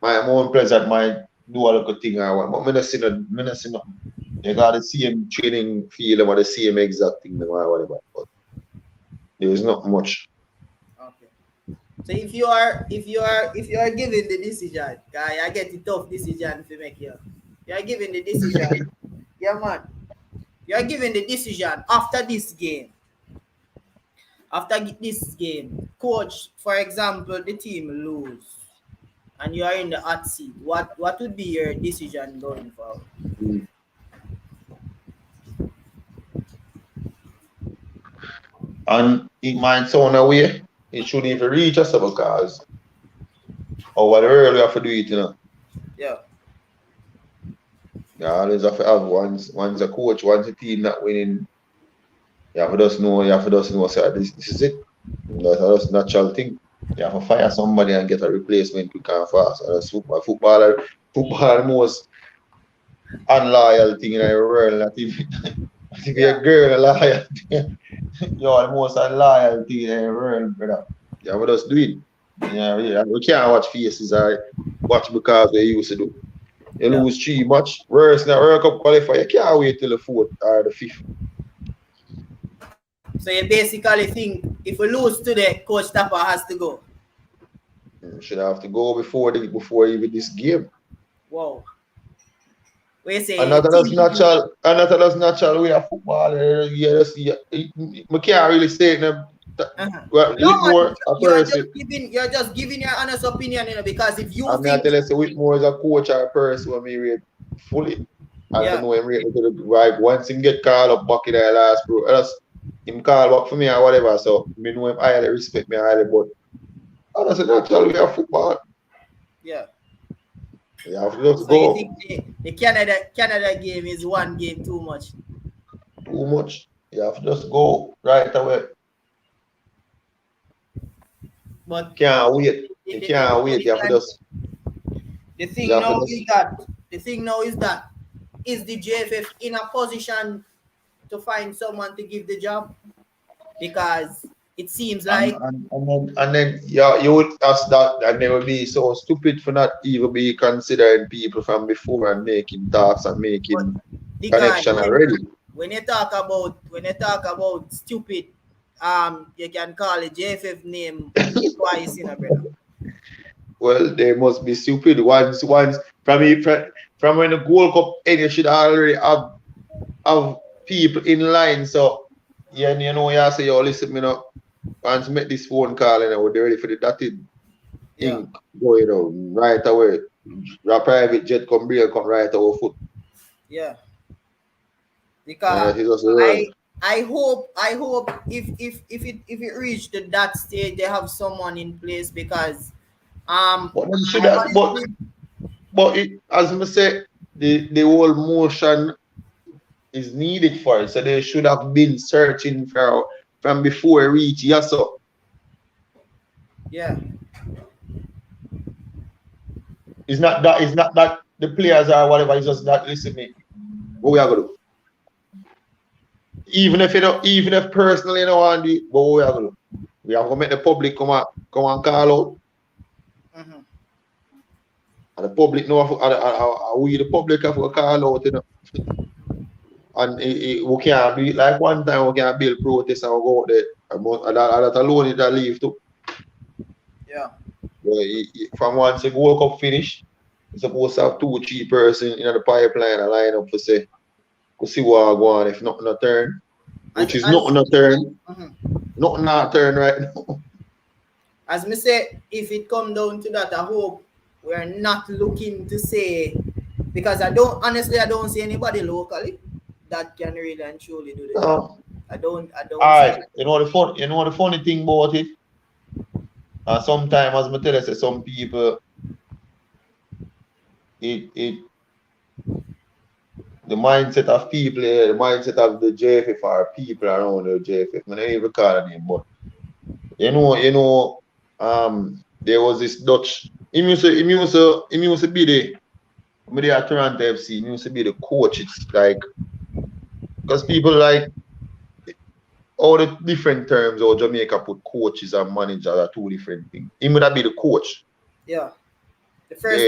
my own president might do a little thing or what. But I don't see no. They got the same training field or the same exact thing or whatever. But there is not much. Okay. So if you are given the decision, guy, I get a tough decision to make here. You are given the decision. Yeah, man. You are given the decision after this game. After this game, coach, for example, the team lose, and you are in the hot seat. What would be your decision going forward? And it might sound away. It shouldn't even reach us because or what early have to do it, Yeah. You always have to have once a coach, once a team not winning, you have to just know, say, this is it. That's just a natural thing. You have to fire somebody and get a replacement quick and fast. And that's football the most unloyal thing in the world. Not if you're a girl, a liar, you're the most unloyal thing in the world, brother. You have to just do it. Yeah. We can't watch faces or watch because they used to do. You lose 3 match, worse than a World Cup qualifier. You can't wait till the 4th or the 5th. So you basically think if we lose today, Coach Tapper has to go. Should have to go before even this game. Wow. We say Another that's natural way of football. We can't really say it. Well, Whitmore, you're just giving your honest opinion, because if you think I tell you, say Whitmore is a coach or a person who me rate fully. I don't know him rate to the right. Once him get called up back in the last bro, else him call back for me or whatever. So me know him highly, respect me highly, but that's a natural way of football. Yeah. You have to just so go. You think the Canada game is one game too much? Too much. You have to just go right away. But can't wait. You can't wait. You have to just. The thing now is that is the JFF in a position to find someone to give the job? Because it seems like and then you would ask that, and they would be so stupid for not even be considering people from before and making talks and making connection already. When you talk about stupid, you can call it JFF name twice, brother. Well, they must be stupid. Once from when the Gold Cup end, you should already have people in line. So you say, listen, once make this phone call and we're ready for the dotted ink going on right away. Your private jet come right over foot. Yeah. Because I hope if it reached that stage, they have someone in place, because but as I say, the whole motion is needed for it. So they should have been searching for from before it reached Yasso. Yeah. It's not that the players or whatever, it's just not listening. What we are gonna do? Even if personally you don't want to do it, what we are gonna do? We are gonna make the public come and call out. Mm-hmm. And the public we the public have to call out, And we can't be like one time we can build protest and we go out there. And that alone is a leave too. Yeah. From once the World Cup finish, you're supposed to have 2-3 persons in the pipeline and line up to see what go on if nothing a turn. Which is nothing a turn. Mm-hmm. Nothing a turn right now. As me say, if it come down to that, I hope we're not looking to say, because I don't see anybody locally that can really and truly do the job. I don't. All right. You know the funny thing about it. Sometimes, as I tell you, say some people, the mindset of people, the mindset of the JFF or people around the JFF. I don't even call a name, but there was this Dutch. He used to be the. Maybe at Toronto FC, he used to be the coach. It's like, because people like all the different terms, or Jamaica put coaches and managers are 2 different things. He would have be the coach. Yeah. The first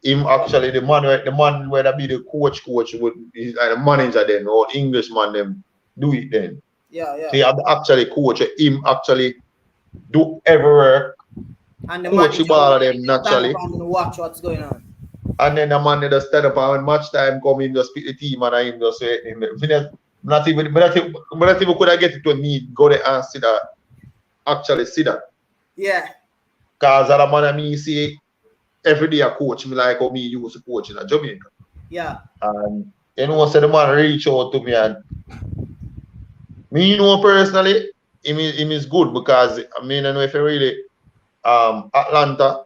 him actually the man where that be the coach would be like the manager then, or Englishman them do it then. Yeah. So you have the actually coach, him actually do every work. And the coach the ball of them naturally. Watch what's going on. And then the man just stand up and when match time come in, just pick the team and him just say, not even could I get it to me, go there and see that. Actually see that. Yeah. Because the man of me see every day I coach me like how me used to coach in Jamaica. Yeah. And so the man reach out to me and me personally, him is good because I know if I really Atlanta,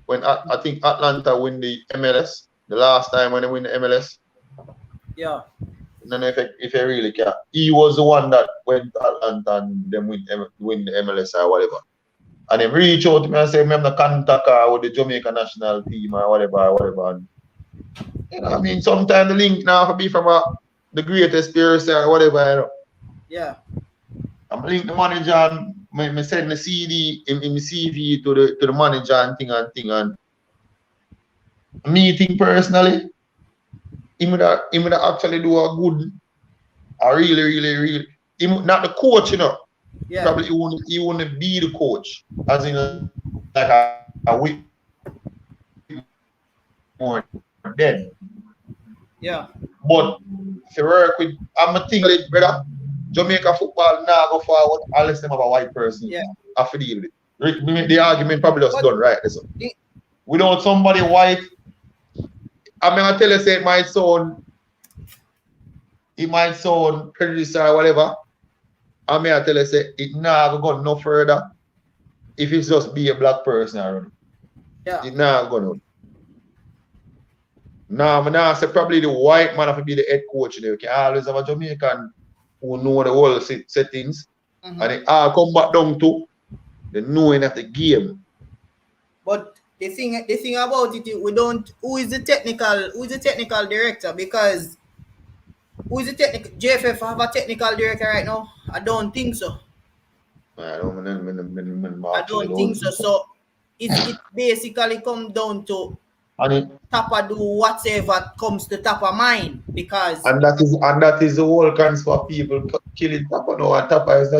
when I think Atlanta win the MLS, the last time when they win the MLS. Yeah. I don't know if I really care. He was the one that went to Atlanta and them win the MLS or whatever. And then reach out to me and say, I'm the contact with the Jamaica national team or whatever. And, you know, I mean, sometimes the link now could be from the greatest players or whatever, you know. Yeah. I'm link the manager and me send the CD in the CV to the manager and thing and meeting personally. He would actually do a good, a really not the coach, you know. Yeah. Probably he wouldn't be the coach, as in like a week more then. Yeah. But to work with, I'm a thing, brother. Jamaica football now go forward unless them have a white person. Yeah. I have to deal with it. The argument probably just done right. So. The, Without somebody white, I mean, I tell you, say it might sound prejudiced or whatever. I mean, I tell you, say it never go no further if it's just be a black person around. Yeah. It never go no. Now, I say probably the white man have to be the head coach there. You can always have a Jamaican who know the whole settings, and it all come back down to the knowing of the game. But the thing about it, we don't. Who is the technical director? Because who is the technical? JFF have a technical director right now? I don't think so. I don't think so. So it basically come down to Tapper do whatever comes to Tapper mind, because and that is the whole cause for people killing Tapper now. And Tapper is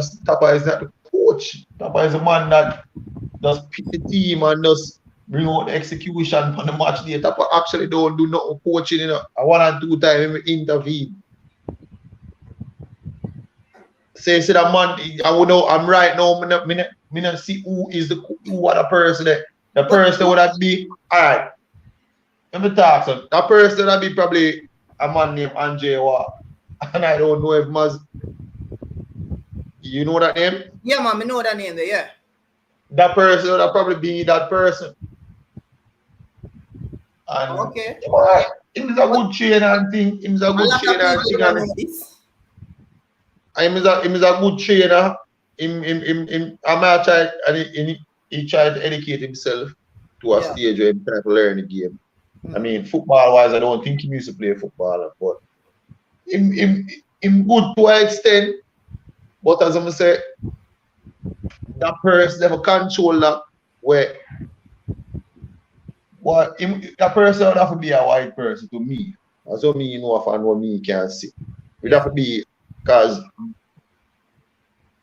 not the coach. Tapper is the man that just pick the team and just bring out the execution for the match day. Tapper actually don't do nothing coaching, you know. 1 and 2 times he intervene. Say that man, I'm right now. Me not see who other person there. The person would that be alright. Let me talk. So that person would be probably a man named Andre Wa. And I don't know if Maz. You know that name? Yeah, man, I know that name there, yeah. That person would probably be that person. And okay. Him is a good trainer and thing. Him is a good trainer and thing. Him is a good trainer. I might try and he tried to educate himself to a stage where he tried to learn the game. I mean, football wise, I don't think he used to play football, but him good to an extent. But as I say, that person never control that where that person would have to be a white person to me. That's what me know and what me can see. It have to be because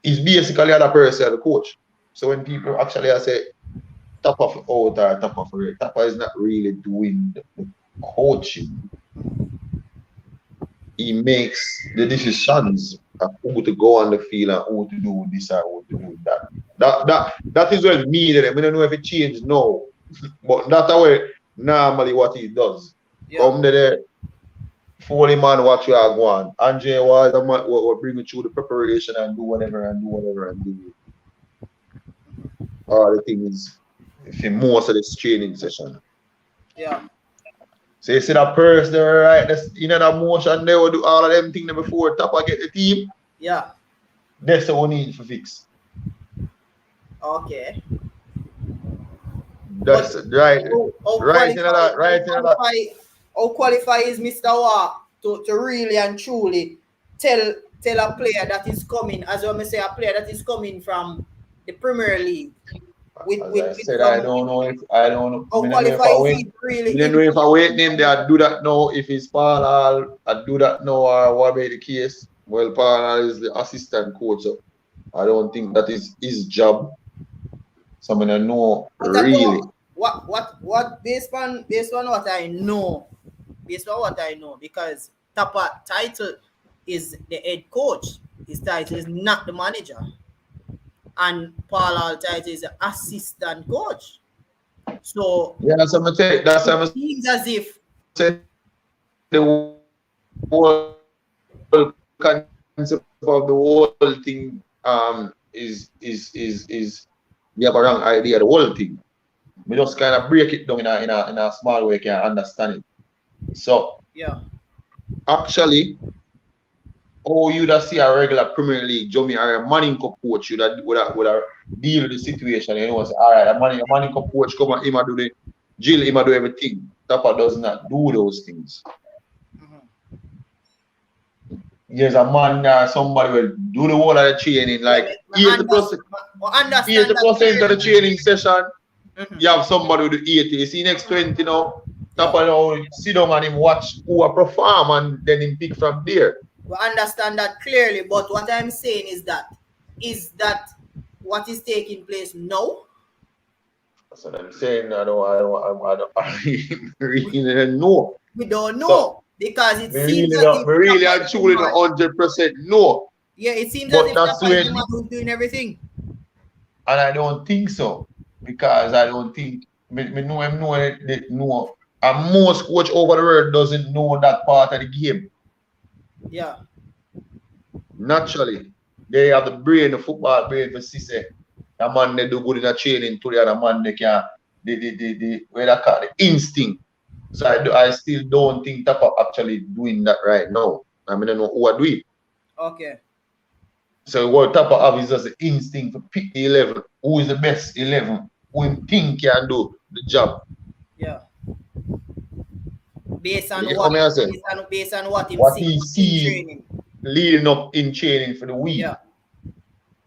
he's basically the person, the coach. So when people actually say top of out or top of red, Tapper is not really doing the coaching. He makes the decisions of who to go on the field and who to do this and who to do that. That is what me there. I don't know if it changed now. But that's the way normally what he does. Come there, Foley man, what you are going. Andre was the man will bring you through the preparation and do whatever and do all the things for most of this training session. Yeah. So you see that person there, right? That's that motion they will do all of them things before Tapper get the team. Yeah. That's what we need to fix. Okay. That's right. How qualify is Mr. Wa to really and truly tell a player that is coming, as I say, a player that is coming from the Premier League. I don't know. I don't know if I wait name, they do that now. If it's Paul, I do that now, or what be the case? Well, Paul is the assistant coach. So I don't think that is his job. So I mean, know really. What based on what I know, because Tapper title is the head coach. His title is not the manager. And Paul title is the assistant coach. So that's what I'm saying. That's what I'm saying. As if the whole concept of the whole thing is you have a wrong idea of the whole thing. We just kind of break it down in a small way, you can understand it. So Yeah. actually, how you that see a regular Premier League Jamaica or a Manning Cup coach would have deal with the situation. You know, say, all right, a Manning Cup coach come and him a do the drill, him a do everything. Tapa does not do those things. There's a man or somebody will do the whole of the training, like 80% of the training session. You have somebody with the 80. You see next 20 now. Tapa now sit down and him watch who a perform and then him pick from there. We understand that clearly, but what I'm saying is that what is taking place now? That's what I'm saying. I really know. We don't know because it seems that we really are truly 100% no. Yeah, it seems as if that's who's doing everything. And I don't think so, because I don't think me know him know. And most coach over the world doesn't know that part of the game. Yeah. Naturally, they have the brain, the football brain for see say a man they do good in a training to the other man they can the where they call the instinct. So I still don't think Tapa actually doing that right now. I mean I don't know who are doing. Okay. So what Tapa have is just the instinct to pick the 11. Who is the best 11? Who him think can do the job. Yeah. Based on what he see leading up in training for the week. Yeah.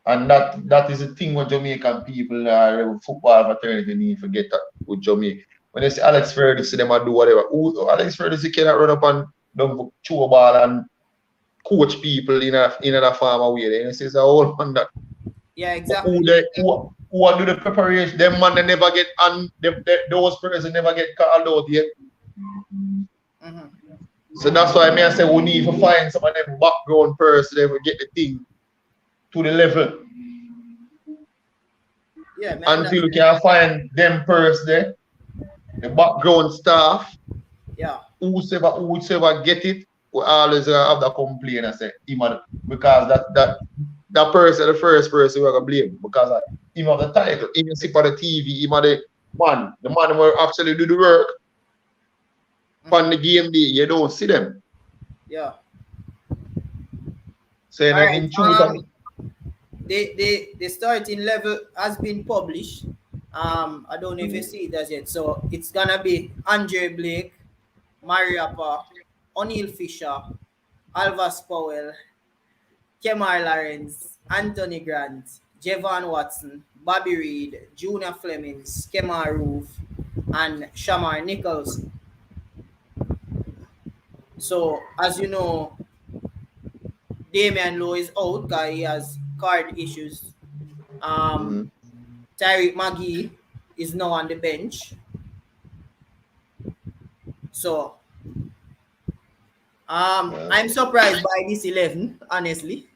And that is the thing what Jamaican people are football fraternity need to get that with Jamaica. When they say Alex Ferguson, them do whatever. Alex Ferguson cannot run up and don't throw a ball and coach people in a farm way. They say it's a whole man that. Yeah, exactly. Who do the preparation? Them man they never get and those persons never get called out yet. So that's why I say we need to find some of them background person they will get the thing to the level. Yeah, man, until you can find them person there, the background staff. Yeah. Whosoever get it, we always have that complaint and say because that person, the first person we're gonna blame because him have the title, him sit on the TV, him have the man will actually do the work. On the game day, you don't see them. Yeah. So in truth, the starting level has been published. I don't know if you see it as yet. So it's gonna be Andre Blake, Mariapa, O'Neal Fisher, Alvas Powell, Kemar Lawrence, Anthony Grant, Javon Watson, Bobby Reed, Junior Flemings, Kemar Roof, and Shamar Nicholson. So, as you know, Damian Lowe is out because he has card issues. Tyreek McGee is now on the bench. So, I'm surprised by this 11, honestly.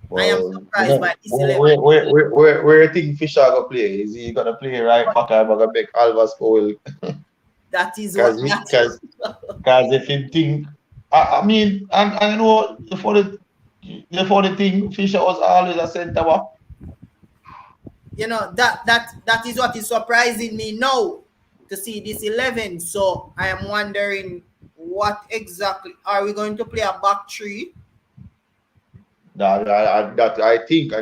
Well, I am surprised by this 11. Where you think Fisher gonna play? Is he gonna play right back or gonna make Alvas Powell? That is what because if you think, I mean, and I know for the thing, Fisher was always a centre back. You know that is what is surprising me now to see this 11. So I am wondering what exactly are we going to play a back three? That I think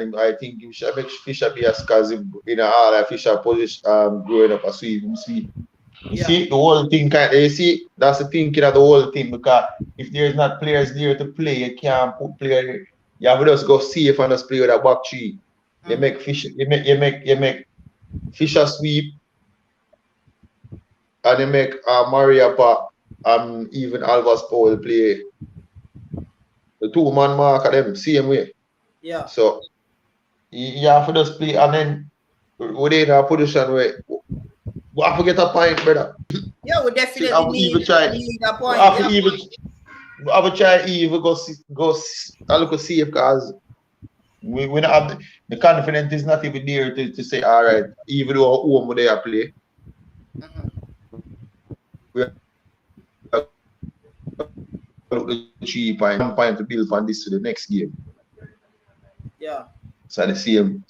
you should make Fisher be as because in a Fisher position growing up as sweep. You see the whole thing you see that's the thinking of the whole thing because if there's not players there to play, you can't put player. You have to just go safe and just play with a back three. You make Fisher you make Fisher sweep and you make Mariapa and even Alvas Powell play the 2-man mark at them same way. Yeah. So you have to just play and then within a position where we have to get a point, brother. Yeah, we definitely need a point. We have to try even go a look safe because we don't have the confidence is not even there to say all right, even though home they are play. We have to look the 3 point, 1 point to build on this to the next game. Yeah. So the same.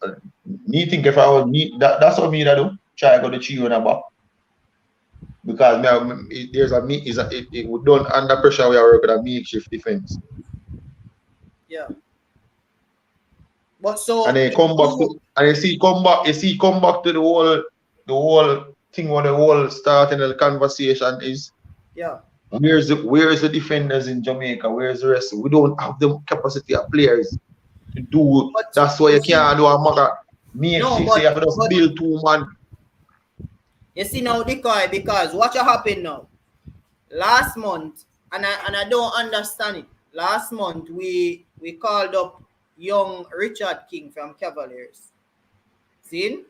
Me think if I was me, that's what me that do. Try to go the three on the back. Because there's a me is it would done under pressure we are working a makeshift defense. Yeah. But so And then come back to and you see come back to the whole thing when the whole starting the conversation is yeah. where's the defenders in Jamaica? Where's the rest? We don't have the capacity of players to do. But That's why you can't do a matter. No, Makeshift, so you have to just build 2 man. You see now, Decoy, because what happened now? Last month, and I don't understand it. Last month we called up young Richard King from Cavaliers. See?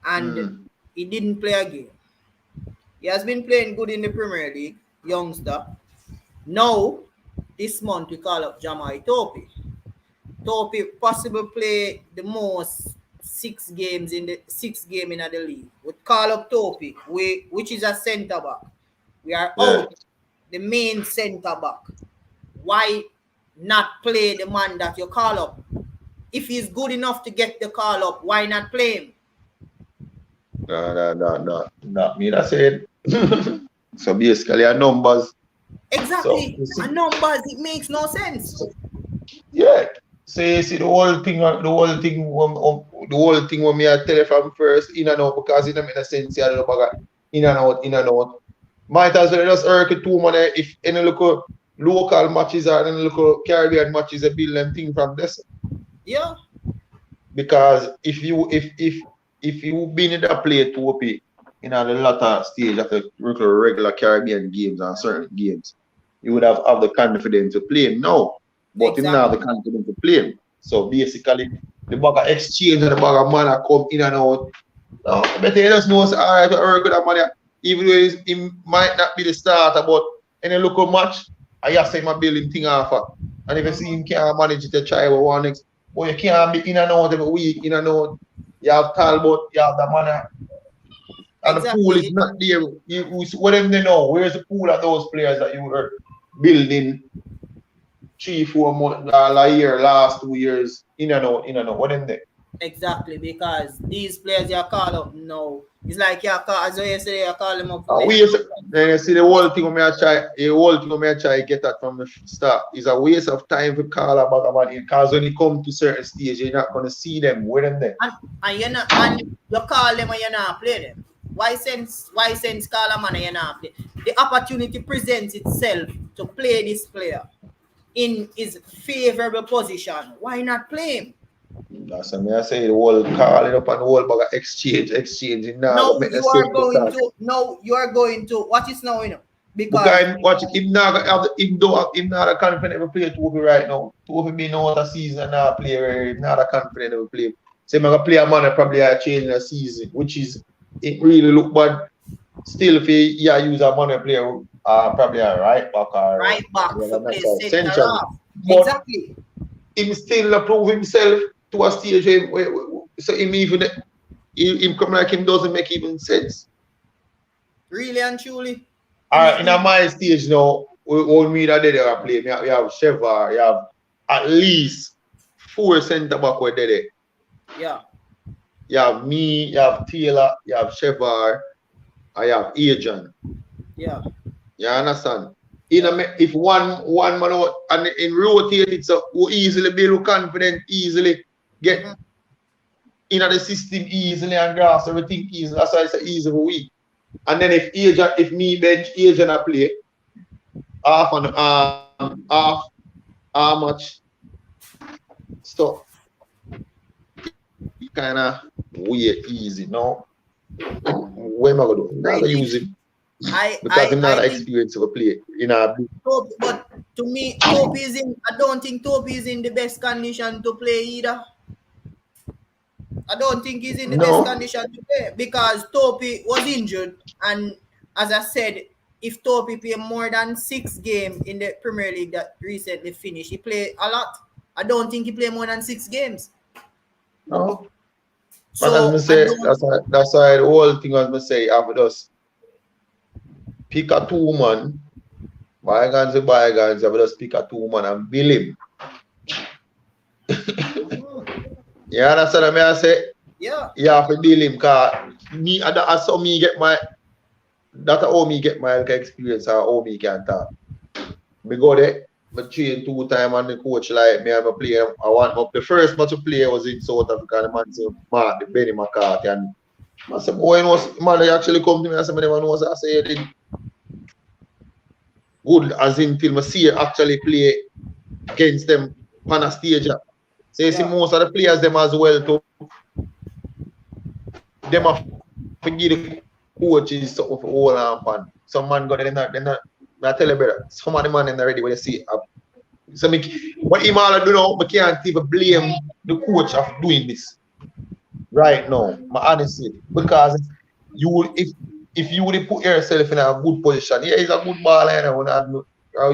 And he didn't play a game. He has been playing good in the Premier League, youngster. Now, this month we call up Jamai Topi. Topi possibly play the most 6 games in the league. We call up Topi, which is a centre back. We are out the main centre back. Why not play the man that you call up? If he's good enough to get the call up, why not play him? No. Not me that said. So basically our numbers. Exactly. So, our numbers, it makes no sense. Yeah. So you see the whole thing when me I tell you from first in and out because it don't make sense in and out. Might as well just work 2 money if any local matches or any local Caribbean matches a build them thing from this. Yeah. Because if you been in that play Topi in the latter stage of the regular Caribbean games and certain games, you would have the confidence to play him now. But exactly. Him now have the confidence to play him. So basically the bag of exchange and the bag of money come in and out. No, but they just know alright to earn good money. Even though he might not be the starter, but in a local match, I have to say my building thing off. And if you see him can't manage it to try with one next, but you can't be in and out every week, in and out. You have Talbot, you have the money. And exactly. The pool is not there. What do they know? Where's the pool of those players that you were building 3-4 months a year, last 2 years, in and out? What in there? Exactly, because these players you call up now, it's like you call, as yesterday you call them up. Then you see the whole thing when I try to get that from the start. It's a waste of time to call about it because when you come to certain stage, you're not going to see them. Where them there? And you call them and you're not play them. Why sense call them and you're not play? The opportunity presents itself to play this player in his favorable position. Why not play him? That's what I say. The whole calling up and the whole bag of exchanging now. No, you are going to what is now, because watch it, him not a confident to play Topi right now. Topi being out of season and not play not a confident to play. So I'm gonna play a man probably a change in the season, which is it really look bad. Still if you use a man player probably a right back for play center. Exactly. Him still prove himself to a stage so him come like him doesn't make even sense. Really and truly. Alright, in my stage now, when me that they play, we have Shevar, you have at least 4 centre back where they. Yeah. You have me, you have Taylor, you have Shevar, I have Adrian. Yeah. You understand? If one man out and in rotate it, so we easily build confident, easily get in the system easily and grasp everything easily. That's why it's an easy week. And then if me bench Adrian I play half much stuff. Kinda weird easy now. What am I gonna do? I'm not gonna use him. Because I'm not experienced to play but to me, I don't think Topi is in the best condition to play either. I don't think he's in the best condition to play because Topi was injured, and as I said, if Topi play more than 6 games in the Premier League that recently finished, he played a lot. I don't think he played more than 6 games. No. So that's why the whole thing was me say after us. Pick a 2 man, bygones, you just pick a 2 man and bill him. Yeah, that's what I say. Yeah. You have to deal him, cause that's how me get my experience or how me can talk. Me go there, me train 2 times and the coach like me and my player. I want up the first match to play was in South Africa and the man say Mark the Benny McCarthy and I said boy man they actually come to me and say me never know I say it good as in till me see you actually play against them on a stage. So you see most of the players them as well too. Them have to give the coaches something for all and pan. Some man got they're not I tell you brother, some of the man in already when you see so what him all do now, I can't even blame the coach of doing this right now, my honestly. Because you would if you would put yourself in a good position, yeah, he's a good baller, you know, when I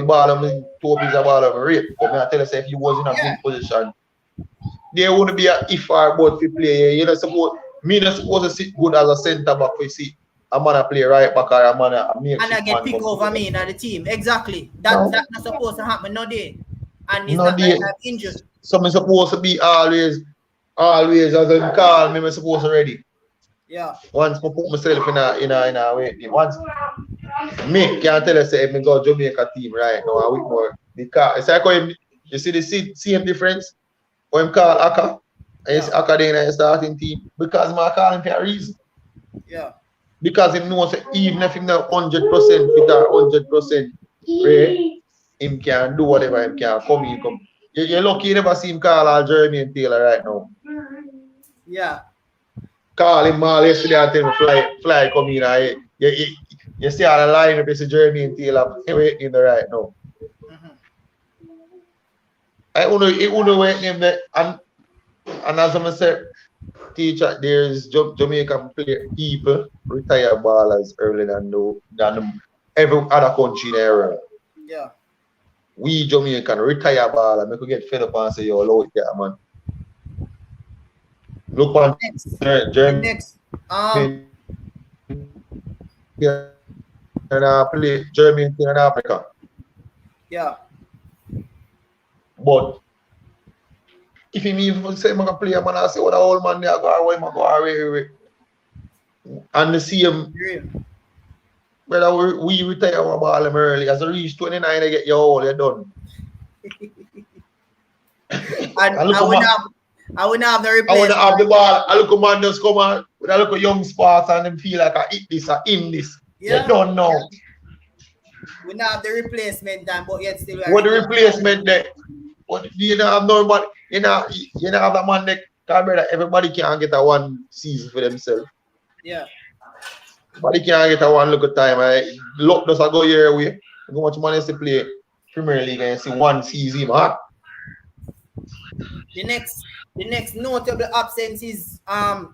ball him top is a ball of a rate. But I tell you, if you was in a good position, there wouldn't be a if or but to play. You know, me not supposed to sit good as a centre back for you see a man play right back or a man and I get pick over me in the team. Exactly. That's not supposed to happen no day. And it's not like I'm injured. So I'm supposed to be always as in call me, I'm supposed to ready. Yeah. Once I put myself in a way, once me can't tell us if I go Jamaica team right now, I with more because it's like him, you see the same difference when him call Aka and you see Aka there in the starting team because I call him for a reason. Yeah. Because he knows that even if he's not 100% fit or 100% ready, him can do whatever him can come. You're lucky you never see him call all Jeremy and Taylor right now. Yeah. Call him all yesterday and tell him fly come in. You see all the line up, you see Jeremy and Taylor waiting there right now. I only wait him there and as I said, teacher, there's Jamaican people retire ballers earlier than every other country in the world. Yeah. We Jamaican retire baller, we could get fed up and say, yo, low it there, man. Look on next. Play Germany in Africa. Yeah. But if he even say I'm gonna play a man, I say, what the old man there go away. And the same whether we retire our ball them early. As I reach 29, I get your all, you're done. And I wouldn't have the replacement. I wouldn't have the ball. I look at man just come on with a look young spots and them feel like I eat this or in this. Yeah. You don't know. We not have the replacement time, but yet still. What the replacement there? What you don't have nobody, you know have that man there. Brother, everybody can't get a one season for themselves. Yeah. Everybody can't get a one look at time. Luck does go your way. How much money is to play Premier League and see one season, man. The next notable absence is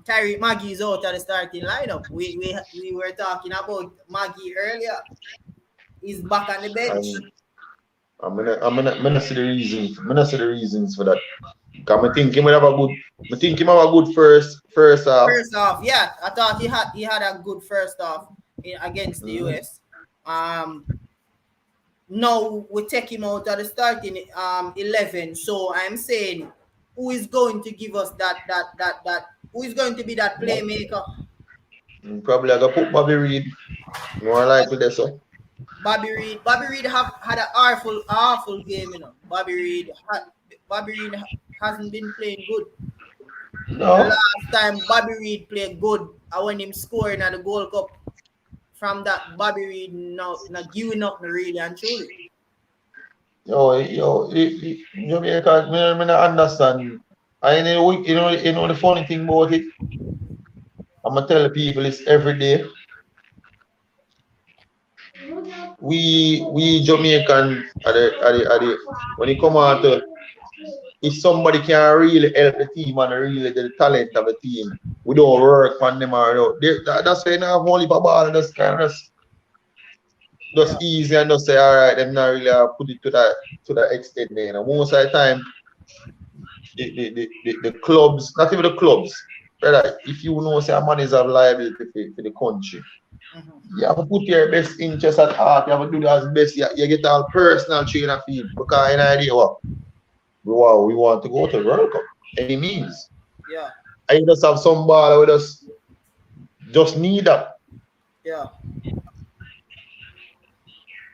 Tyree Maggie is out of the starting lineup. We were talking about Maggie earlier. He's back on the bench. I'm gonna see the reasons. I'm gonna see the reasons for that. Because I think he might have a good first half. First half, yeah. I thought he had a good first half against the US. Now we take him out of the starting 11. So I'm saying, who is going to give us that? Who is going to be that playmaker? Probably I gonna put Bobby Reid. More likely this one. Bobby Reid had an awful game, you know. Bobby Reid hasn't been playing good. No. The last time Bobby Reid played good, I want him scoring at the Gold Cup. From that, Bobby Reid not giving up really and truly. Jamaica, I don't understand. And you know the funny thing about it? I'm gonna tell the people it's every day. We Jamaican when you come out to if somebody can really help the team and really the talent of the team, we don't work on them or that's why you have only for ball and just kind of just easy and just say alright, them not really put it to that extent there. You know. Most of the time the clubs, not even the clubs, brother, if you know say a man is a liability for the country. You have to put your best interest at heart. You have to do that as best. You get all personal trainer feed because an idea what we want to go to World Cup. Any means. Yeah. And you just have some ball with us just need that. Yeah.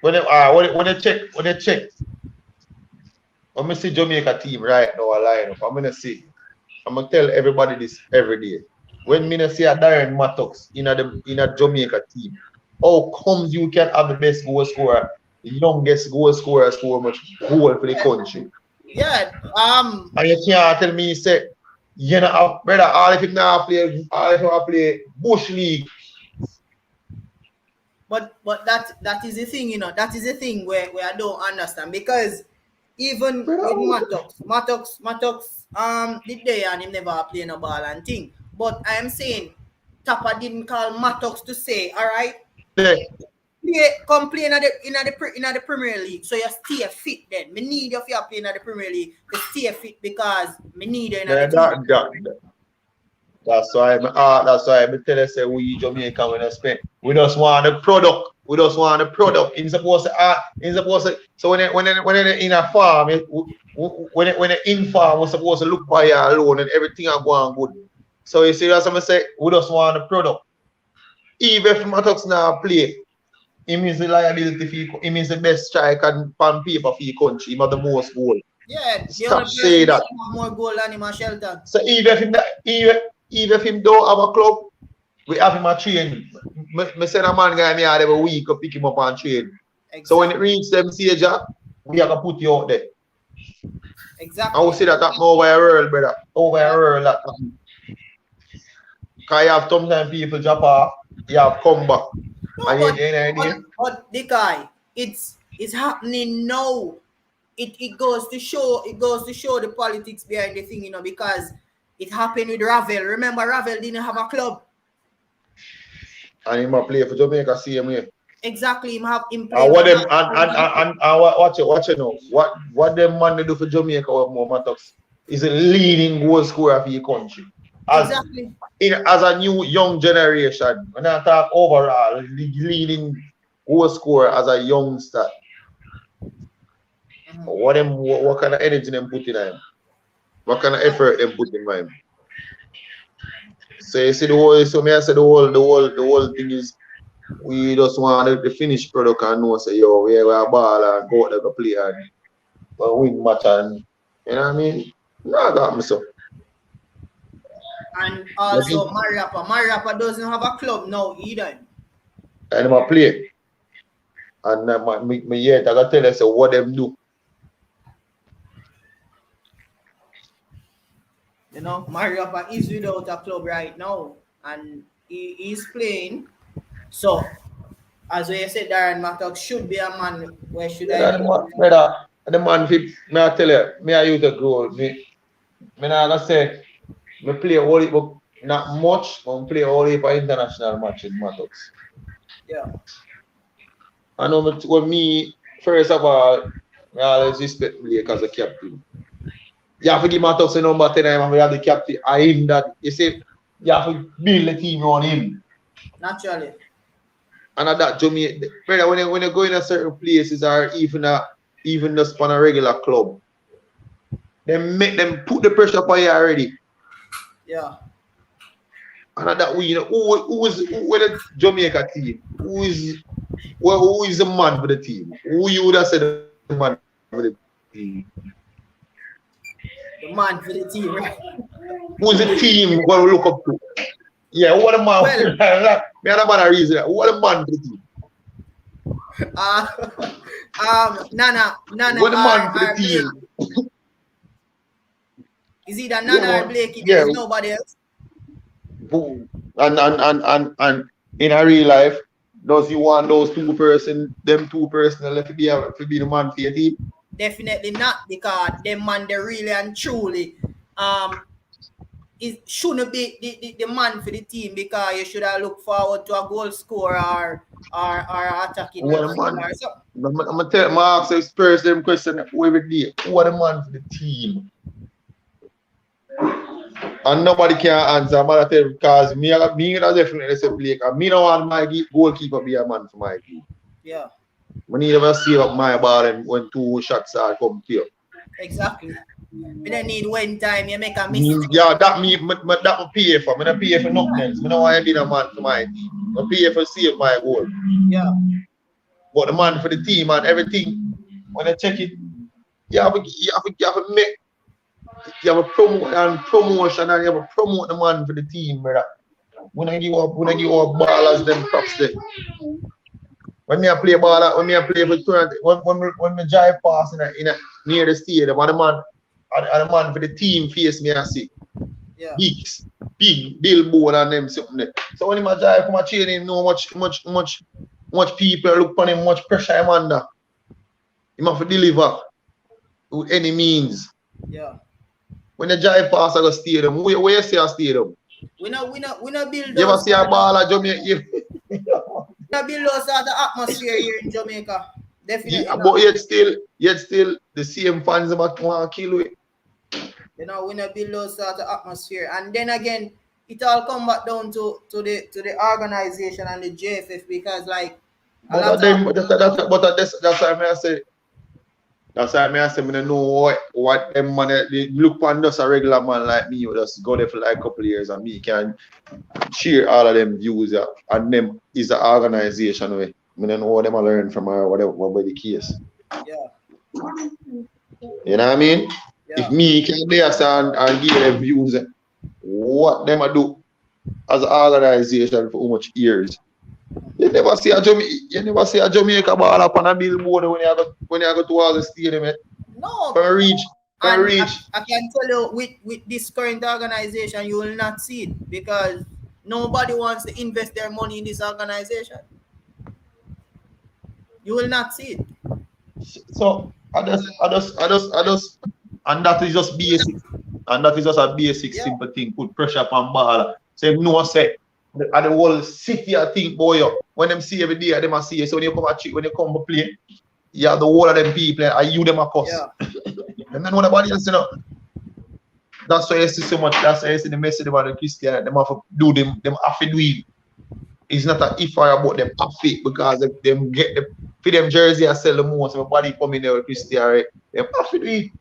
When they check, when I see Jamaica team right now a line up, I'm gonna tell everybody this every day. When me see a Darren Mattox in a Jamaica team, how comes you can have the best goal scorer, the youngest goal scorer score much goal for the country? Yeah. And you can't tell me say you know brother all if you now play Bush League. But that is the thing, that is the thing where I don't understand, because even with Mattox did they and him never play no ball and thing. But I am saying Tapa didn't call Mattox to say, all right, Yeah. come play in the Premier League, so you stay fit. Then me need you if you play in the Premier League to stay fit, because me need you in the team. That's why I tell you say we Jamaican when I spend. We just want the product. We just want the product. It's supposed to so when they in a farm, when they in farm, we're supposed to look by you alone and everything are going good. So you see that's what I say, we just want the product. Even if Mattox now play, he means the liability for he means the best striker on paper for your country, he have the most goal. Yeah, Stop saying that. More goal than him, Shelton. So even if him don't have a club, we have him a train. Me send a man guy me out every week to pick him up and train. Exactly. So when it reaches them stage, we have to put you out there. Exactly. I will say that over a world, brother. Over a world. Because you have sometimes people drop off, you have come back. No, but the guy, it's happening now. It goes to show the politics behind the thing, because it happened with Ravel. Remember, Ravel didn't have a club. And he might play for Jamaica same way. Exactly, him And play. watch it now. What them man they do for Jamaica with more Mattox is a leading goal scorer for your country. Exactly. As a new young generation, when I talk overall, leading goal scorer as a youngster. What kind of energy them put in him? What kind of effort them put in him? So you see the whole thing is we just want the finished product and know say yo we have a ball and go out there to play and win match and you know what I mean? No, got me so. And also Mariapa doesn't have a club now either. And him a play. And me yet I gotta tell you say what them do. Mariapa is without a club right now and he is playing. So as we said, Darren Mattox should be a man where should I the man me I tell you, me I use the goal. Me not say me play only but not much, but play only for international matches Mattox. Yeah. I know when me first of all, I always respect Blake as a captain. You have to give Mattox a number 10 and we have the captain. I him that you see you have to build the team around him. Naturally. And at that Jamaica, brother, when you go in a certain places or even just on a regular club, they make them put the pressure upon you already. Yeah. And at that way, who is the Jamaica team? Who is the man for the team? Who you would have said the man for the team? The man for the team, right? Who's the team what we look up to? Yeah, what a man. Well, me and a man a reason. What a man for the team. Nana. What a man for the team. Is either Nana or Blakey? There's nobody else. Boom. And in a real life, does you want those two person left to be the man for your team? Definitely not, because them man they really and truly it shouldn't be the man for the team, because you should have looked forward to a goal scorer or attacking. What a man. I'm gonna tell Mark says first them question every day. What a man for the team. And nobody can answer. I'm gonna tell you because me definitely say Blake. And me don't want my goalkeeper be a man for my team. Yeah. We need to save up my ball and when two shots are come here. Exactly. We don't need one time you make a mistake. Yeah, that me that pay for. I don't pay for nothing else. I don't want to be the man for my team. I pay for save my goal. Yeah. But the man for the team and everything, when I check it, you have to make, you have a promotion and you have to promote the man for the team, brother. When I give up ballers, them props there. When I play ball, when I play for tournament, when I drive past in a near the stadium, and the man for the team face me, I see. Yeah. Big billboard and them something there. So when I drive from my chain, him know much people look upon him, much pressure him under. He have to deliver with any means. Yeah. When you drive past a stadium, where you see a stadium? We not build. You ever see a ball at Jamaica? We not build those sort of atmosphere here in Jamaica. Definitely. Yeah, but yet still the same fans about to want to kill it. You know, we not build those sort of atmosphere. And then again, it all come back down to the organization and the JFF because like that's why I say. That's why I say, I don't know what them man, they look on just a regular man like me, who just go there for like a couple of years and me can share all of them views, yeah, and them is an organization way. I don't know what them I learn from or whatever the case. Yeah. You know what I mean? Yeah. If me can there and give them views, what them I do as an organization for how much years. You never see a Jamaica ball up on a billboard when you go to all the stadium. No. For reach. I can tell you with this current organization, you will not see it because nobody wants to invest their money in this organization. You will not see it. So I just and that is just basic. And that is just a basic simple thing. Put pressure upon ball. Say no say. And the whole city, I think, boy, when them see every day, they must see. So when you come to play, you have the whole of them people, and you them a cuss. Yeah. And then nobody else, you know. That's why you see so much. That's why you see the message about the Christian. Them have to do them have to do it. It's not a if or about them have to because them get the for them jersey and sell the most. Everybody come in there with Christian, right? Them have to do it.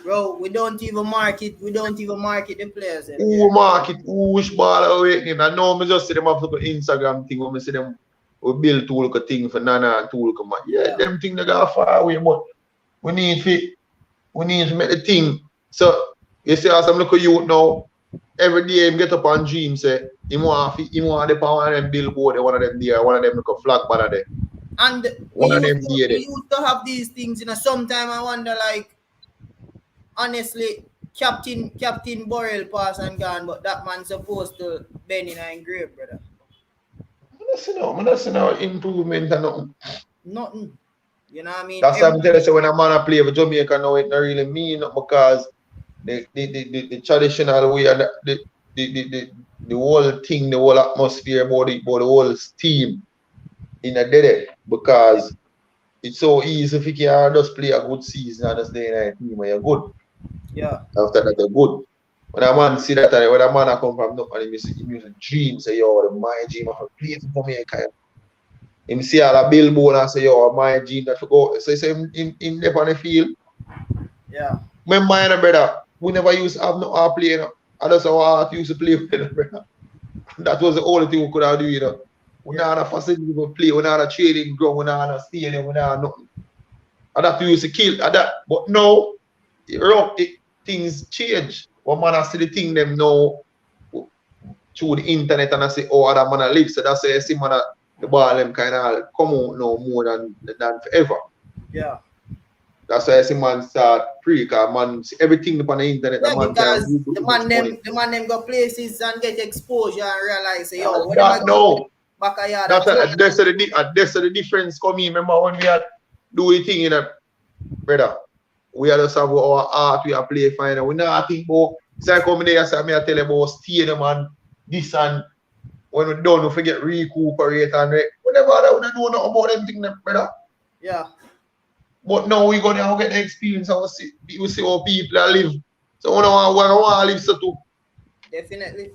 Bro, we don't even market the players. Who market, who wish ball away. I know I just see them have to go Instagram thing when I see them we build tool a thing for Nana and tool come. Yeah, them thing they got far away, but we need to make the thing. So you see as I'm looking at you now, every day him get up and dream say he want the power of them billboard, one of them there, one of them look a flag banner there. And one of them there. We used to have these things, you know, sometime I wonder like honestly, Captain Burrell pass and gone, but that man supposed to bend in and grave, brother. I don't see no improvement and nothing. Nothing. You know what I mean? That's what I'm telling you, when a man play for Jamaica now, it not really mean because the traditional way and the whole thing, the whole atmosphere about the whole team in a dead because it's so easy if you can just play a good season and just stay in a team and you're good. Yeah. After that, they're good. When a man see that, when a man come from nothing, he music dream, say, yo, my dream of play for Jamaica. Him see all the billboard and say, yo, my dream that to go. So he say, in there on the field. Yeah. Remember, my brother, we never used to have no art play, you know. I just how used to play with them, brother. That was the only thing we could have do, you know. We don't have a facility to play, we don't have a training ground, we don't have a stadium, we don't have nothing. And that we used to kill at that. But now, things change. One man has see the thing them now through the internet and I say, oh, that man live. So that's why I see man the ball them kind of come out now more than forever. Yeah. That's why I see man start pre because man see everything upon the internet. Yeah, because the man them go places and get exposure and realize say, yo, that no. Backyard. That's the difference coming. Remember when we had do a thing in a brother. We are just have our art, we are play fine. We not think about say come there and say me I tell you about stadium and this and when we done we forget recuperate and we never know nothing about them thing, brother. Yeah. But now we're gonna get the experience and we see how people live. So we don't want to live so too. Definitely.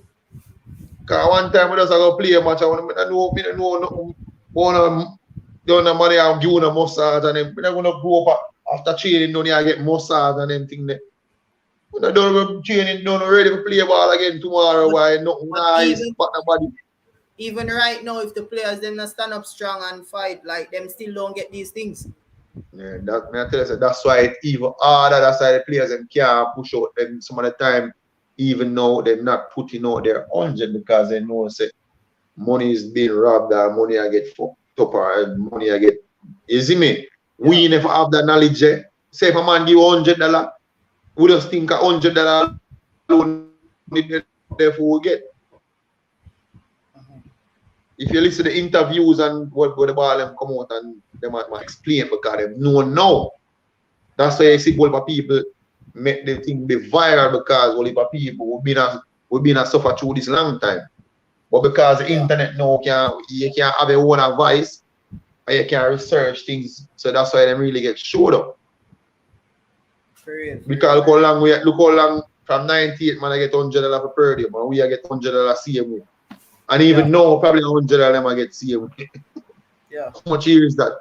Cause one time we just go play a match and we don't know nothing. Don't money and give a massage and then we're gonna grow up after training done, you get massage and them thing there. When I done training done, ready to play ball again tomorrow. Why nothing nice, but nobody. Even right now, if the players them not stand up strong and fight, like them still don't get these things. Yeah, I tell you, that's why it's even harder. That's why the players them can't push out them some of the time, even though they're not putting out their 100 because they know say money is being robbed and money I get fucked up or money I get. You see me? Yeah. We never have that knowledge. Eh? Say if a man give $100, we just think $100 alone therefore we get. If you listen to the interviews and what the ball them come out and they might explain because they know. That's why you see all the people make the thing be viral because all the people we've been a suffer through this long time. But because the internet now you can have your own advice and you can research things, so that's why they really get showed up. Because look how long from 98 man I get $100 for per day, man. We get $100 same way. And even now, probably $100 of them I get same way. Yeah. How much years that?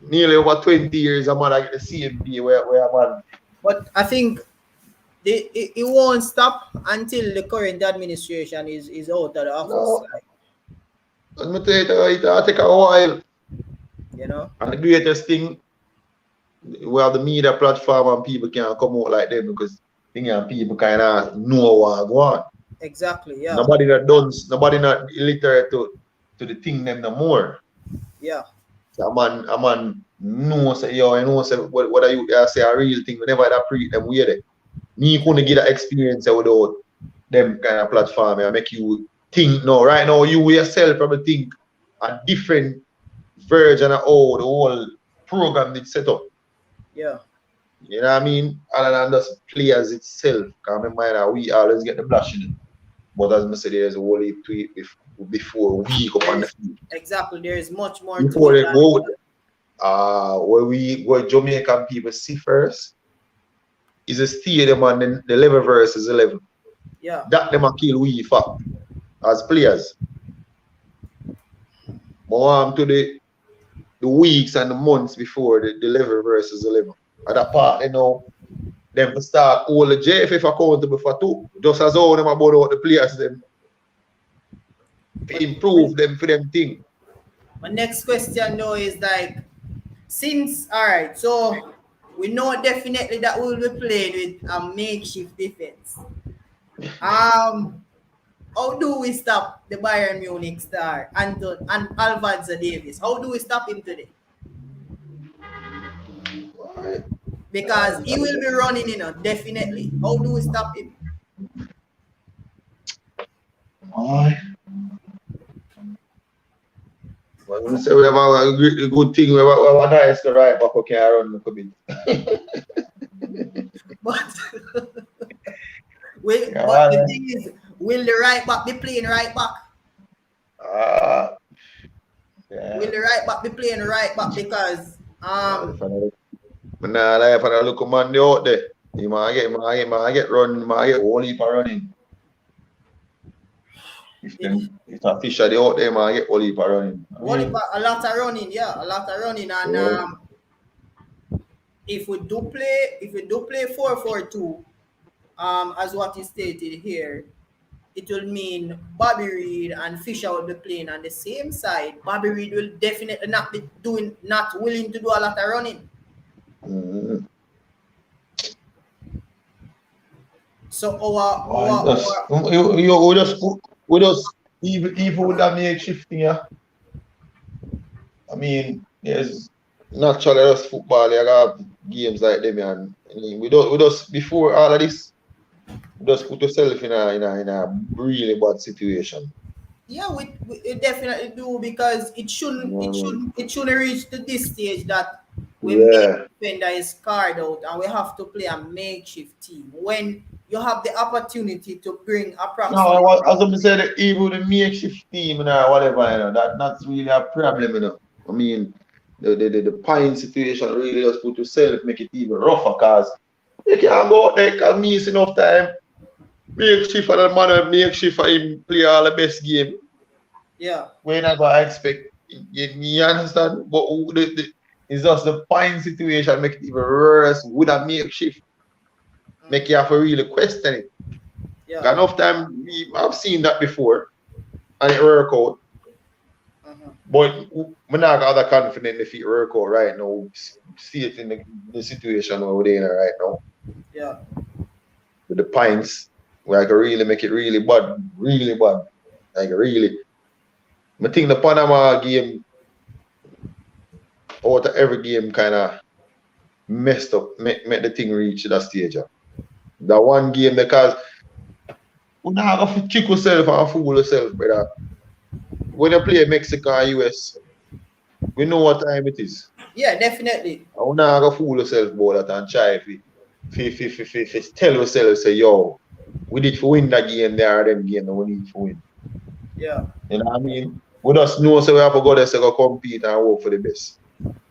Nearly over 20 years a man I get the same pay where a man. But I think it won't stop until the current administration is out of the office. No. Let me tell you, it'll take a while. You know? And the greatest thing, we have the media platform and people can't come out like them because people kind of know what go on. Exactly, yeah. Nobody not illiterate to the thing them no more. Yeah. So a man knows say what you say a real thing, whenever that pre them weird it. Me couldn't get that experience without them kind of platform and make you think no. Right now you yourself probably think a different version of how the whole program is set up. Yeah. You know what I mean? Other than just players itself. Because remember we always get the blushing. But as I said, there's a whole heap to it before we go on the field. Exactly. There is much more before to it. They go, what Jamaican people see first is a stadium and then the level versus 11. Yeah. That them a kill we for as players. But to the weeks and the months before the level versus 11. At that part, you know, them to start all the JFF accountable for too. Just as how them about out the players them. Improve them for them thing. My next question though is like, since alright, so we know definitely that we will be playing with a makeshift defense. How do we stop the Bayern Munich star and Alphonso Davies? How do we stop him today? Because he will be running, you know, definitely. How do we stop him? Well, we say we have a good thing. We have a nice right back who can run a bit. But the thing is, will the right back be playing right back? Will the right back be playing right back? Because nah, if I look a man out there, he might get run, might get whole heap of running. If a fish are out there, might get whole heap of running. A lot of running, yeah, a lot of running, and if we do play 4-4-2, as what is stated here, it will mean Bobby Reid and Fisher will be playing on the same side. Bobby Reid will definitely not willing to do a lot of running. So we just even with that makeshift thing, yeah. I mean, there's naturally just football. You have games like them, and we just before all of this, we just put yourself in a really bad situation. Yeah, we definitely do, because it shouldn't reach to this stage that we make defender is carved out and we have to play a makeshift team when you have the opportunity to bring approximately. No, as I said, even the makeshift team or whatever, you know, that's really a problem, you know. I mean, the pine situation really just put yourself, make it even rougher, because you can't go out there because miss enough time. Makeshift and the man makeshift for him play all the best game. Yeah. We're not going to expect, you understand? But It's just the point situation make it even worse. Would a makeshift make you have to really question it. Yeah. Got enough time. I've seen that before, and it work out. But I'm not got other confident if it work out right now. See it in the situation where we're in right now. Yeah. With the pints, where I can really make it really bad. Like really. I think the Panama game, out of every game, kind of messed up, make the thing reach that stage. That one game, because we not have to kick yourself and fool yourself, brother. When you play Mexico and US, we know what time it is. Yeah, definitely. And we not have to fool yourself about that and try if tell yourself, say, yo, we need to win that game, there are them games that we need to win. Yeah. You know what I mean? We just know so we have to go there to go compete and work for the best.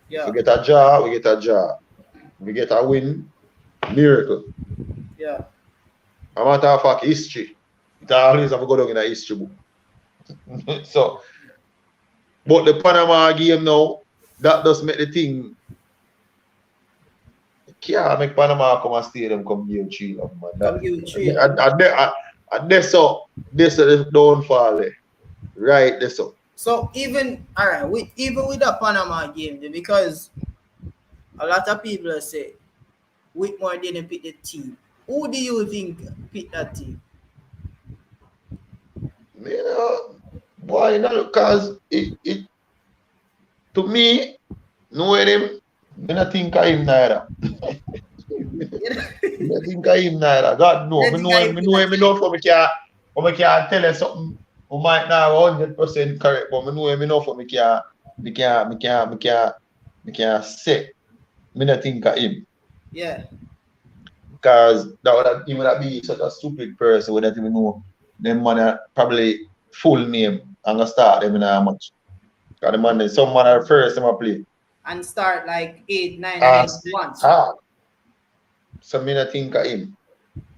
Yeah. If we get a job, we get a job. If we get a win, miracle. Yeah. A matter of fact, history. It always have to go down in a history book. So, but the Panama game now, that does make the thing. Can't make Panama come and stadium come give 3 love, man. Come give 3 And this is the downfall there. Right, this up. So even with the Panama game, because a lot of people say Whitmore didn't pick the team. Who do you think picked that team? You know, why not? Because it to me, knowing him, I don't think of him neither. I don't think of him neither. God no, I know him enough for me can tell you something. We might not 100% correct, but I know him enough for me can say. I don't think of him. Yeah. Because he would be such a stupid person without even know them man probably full name and gonna start them in a match. Because the man is some man at first them play. And start like 8, 9 and 1. So I don't think of him.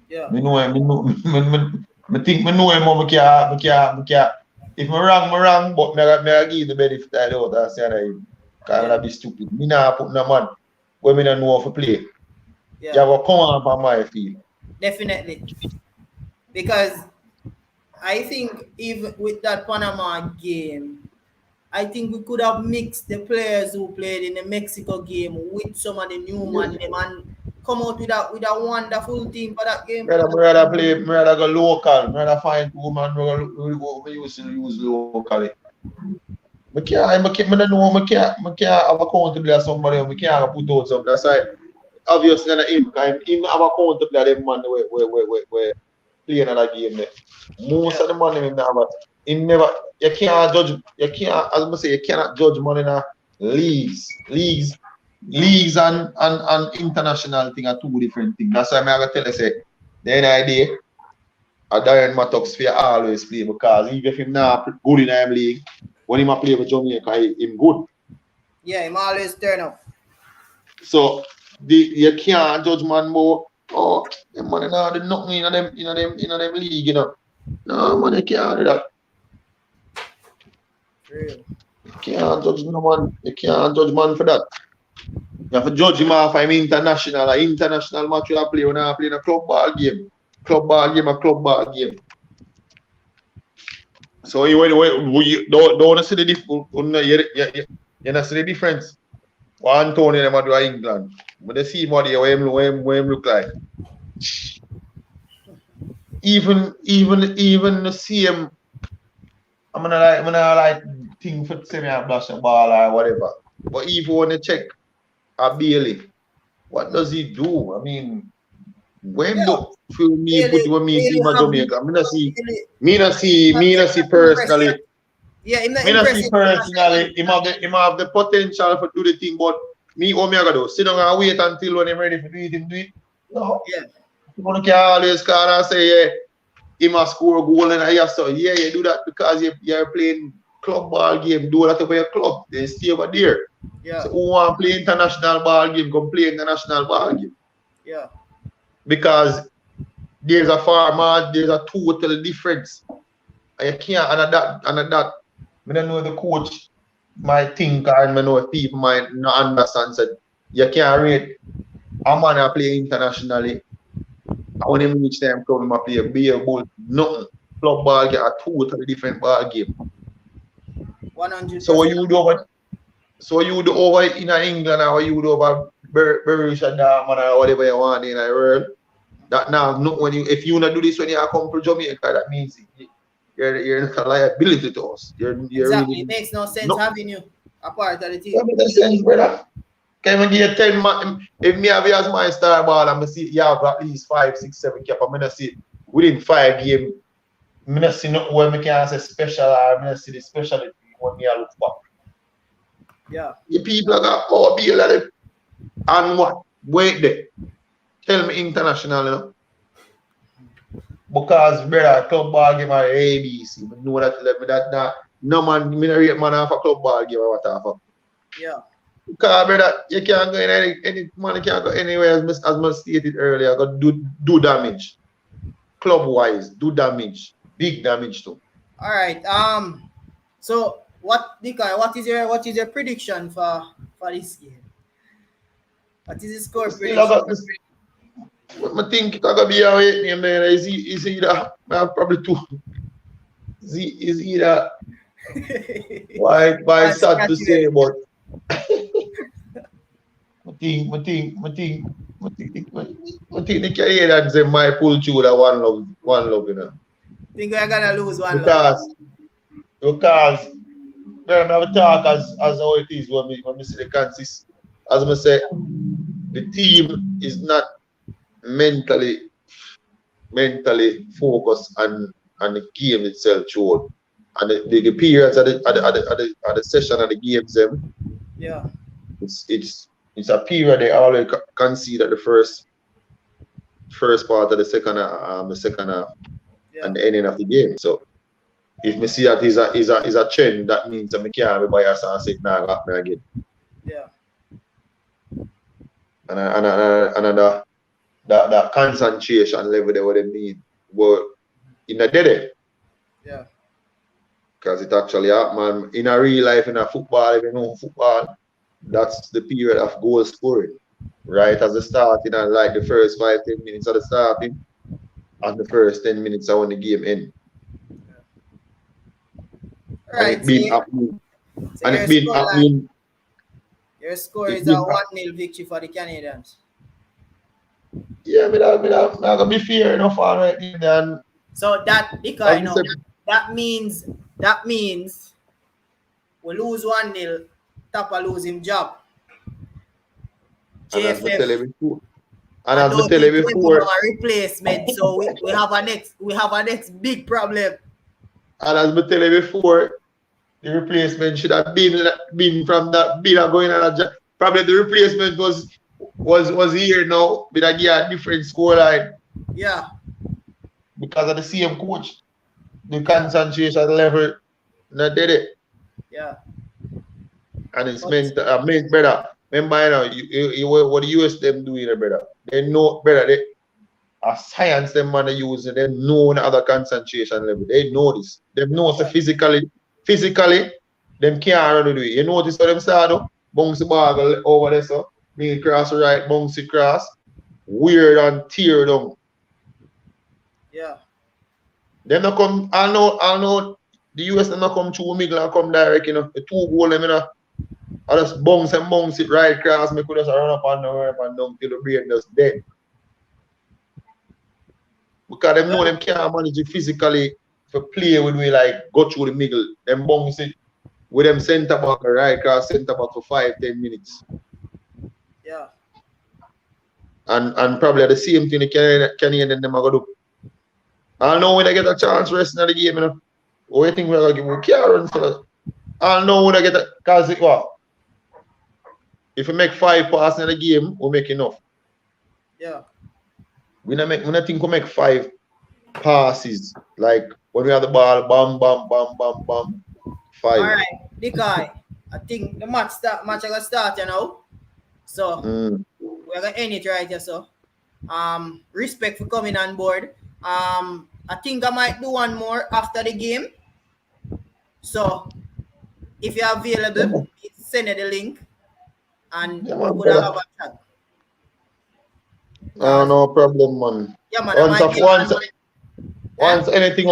Yeah. I know him, I think I know him, but I can't. If I'm wrong, but I give the benefit of the doubt and say that because I be stupid. I not put no man where I don't know how to play. Yeah. You have to come on for my field. Definitely. Because I think even with that Panama game, I think we could have mixed the players who played in the Mexico game with some of the new man and come out with a wonderful team for that game. I rather go local. I rather find 2 man we used to use locally. I can't have accountability as somebody. I can't put out something. That's why obviously him have accountability of them man where playing another game there. Most of the money in there, you can't judge, as I say, you cannot judge money in leagues and international thing are 2 different things. That's why I'm going to tell you, say, the idea, a Darren Mattox for always play because even if he's not good in the league, when he play with Jamaica, he's good. Yeah, he always turn up. So you can't judge man more. Oh, them money now they knock me in them league, you know. No man, you can't do that. Real. You can't judge no man. You can't judge man for that. You have to judge him off him international. An international match you play when I play in a club ball game. Club ball game. So you don't see the difference. You don't see the difference. What Antonio them do in England. But they see what him look like. Even the same. I'm gonna like thing for semi and blast the ball or whatever. But even when they check a Bailey, what does he do? I mean, when do feel me put when me team of Jamaica? Me not see personally. Yeah, me not see personally. Him have the potential for do the thing, but me what me I gotta do? Sit down and wait until when I'm ready to do it, him do it. No. Yeah. You can always call and say, yeah, he must score a goal and I so yeah, you do that because you're playing club ball game, do that for your club, they stay over there. Yeah. So who want to play international ball game, come play international ball game. Yeah. Because there's a total difference. And you can't and that I don't know the coach might think or I know if people might not understand that you can't rate a man who play internationally. And when him reach time club, him a play beer ball, nothing. Club ball get a totally different ball game. 100%. So what you do over in England or what you do over Berusha Darman or whatever you want in the world. That now not when you if you not do this when you come to Jamaica, that means you're not a liability to us. You're Exactly. really It makes no sense having you a part of the team. that makes sense, brother. Can we give 10 man if me have you as my star ball and I see you have at least 5, 6, 7 cap, I'm gonna see within 5 games, I'm gonna see not where I can say special or I'm gonna see the specialty when me I look for. Yeah. The people got oh be like and what? Wait there. Tell me international, you know. Because brother, club ball game are ABC. I know that let me that no man, me not rate man off a club ball game or whatever. Yeah. Because brother, you can't go in any man can't go anywhere as I stated earlier, go do damage. Club wise, do damage. Big damage too. All right. So what is your prediction for this game? What is the score prediction? I think it's gonna be a weight name there. Is either probably two. Is either why sad to say, but I think the Canadians they might pull through that one love, you know. Think we're gonna lose one because we're gonna talk as how it is when we see the consist. As I say, the team is not mentally focused on the game itself, Joe. And the periods of the session of the games, yeah, it's a period they always concede at the first part of the second half, yeah, and the ending of the game. So if me see that is a trend, that means that me can't be biased and say nah happen again. Yeah. And that concentration level they what they need were in a dead. Yeah. Because it actually happen in a real life, in a football, if you know football, that's the period of goal scoring. Right as the starting and like the first 5-10 minutes of the starting and the first 10 minutes of when the game ends. Right. And it's been happening. And it's been happening. Your score is a 1-0 victory for the Canadians. Yeah, I'm gonna be fair enough already then. So that because no, that means we lose 1-0, Tapa lose him job. And as I tell you before. And as I tell you before, a replacement. So we have a next big problem. And as I tell you before, the replacement should have been from that bill going on a job. Probably the replacement was here now, but I get a different scoreline. Yeah. Because of the same coach. The concentration level not did it. Yeah. And it's meant better. Remember, you what the US them doing, brother. They know better. A science them man use they know the other concentration level. They know this. They know so physically, them can't do it. You notice how them start though? Bounce the ball over there, so bring it cross right, bounce it cross, weird and tear down. Yeah. Them not come. I know the US them not come through middle and come direct, you know. The 2 goal them, you know. I just bounce it right across. Me could just run up and down till the brain just dead. Because them know them can't manage it physically to play with me like go through the middle. Them bounce it with them centre back right across centre back for 5-10 minutes. Yeah. And probably the same thing the Canadian them are gonna do. I know when I get a chance resting of the game, you know. What do you think we're gonna give? We can't run so I know when I get a cause it what? If we make 5 passes in the game, we make enough. Yeah. We not think we make 5 passes. Like when we have the ball, bam, bam, bam, bam, bam. 5. Alright, Decoy. I think the match gonna start, you know. So we're gonna end it right here. So respect for coming on board. I think I might do one more after the game. So if you're available, send you the link and Yeah, we man, could have brother. a chat. No problem, man. Yeah, man. Once anything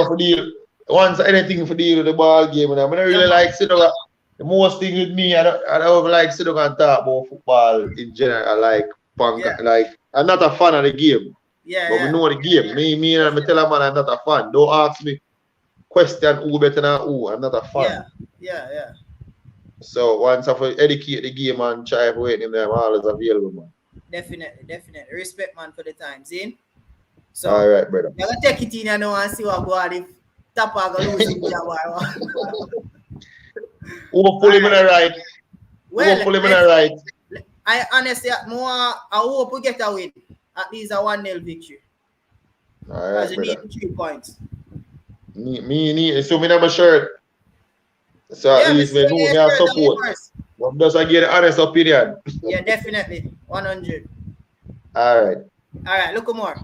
for deal with the ball game, and I don't really like sit down. The most thing with me, I don't like sit down and talk about football in general. I like punk, like I'm not a fan of the game. Yeah, but we know the game. Me and I tell a man I'm not a fan. Don't ask me question who better than who. I'm not a fan. Yeah. So once I educate the game and try to wait him, I'm always available, man. Definitely. Respect, man, for the time. See? So, all right, brother. You're going to take it in and see what go on if Tapa going to lose his job. Hopefully, I'm right. Well, hopefully, I'm right. I honestly, I hope we get a win. At least a 1-0 victory. All right, because brother. you need 3 points. Me, so me have a shirt. So at least we know me have support. But just I get an honest opinion. Yeah, definitely. 100. All right. All right, look more.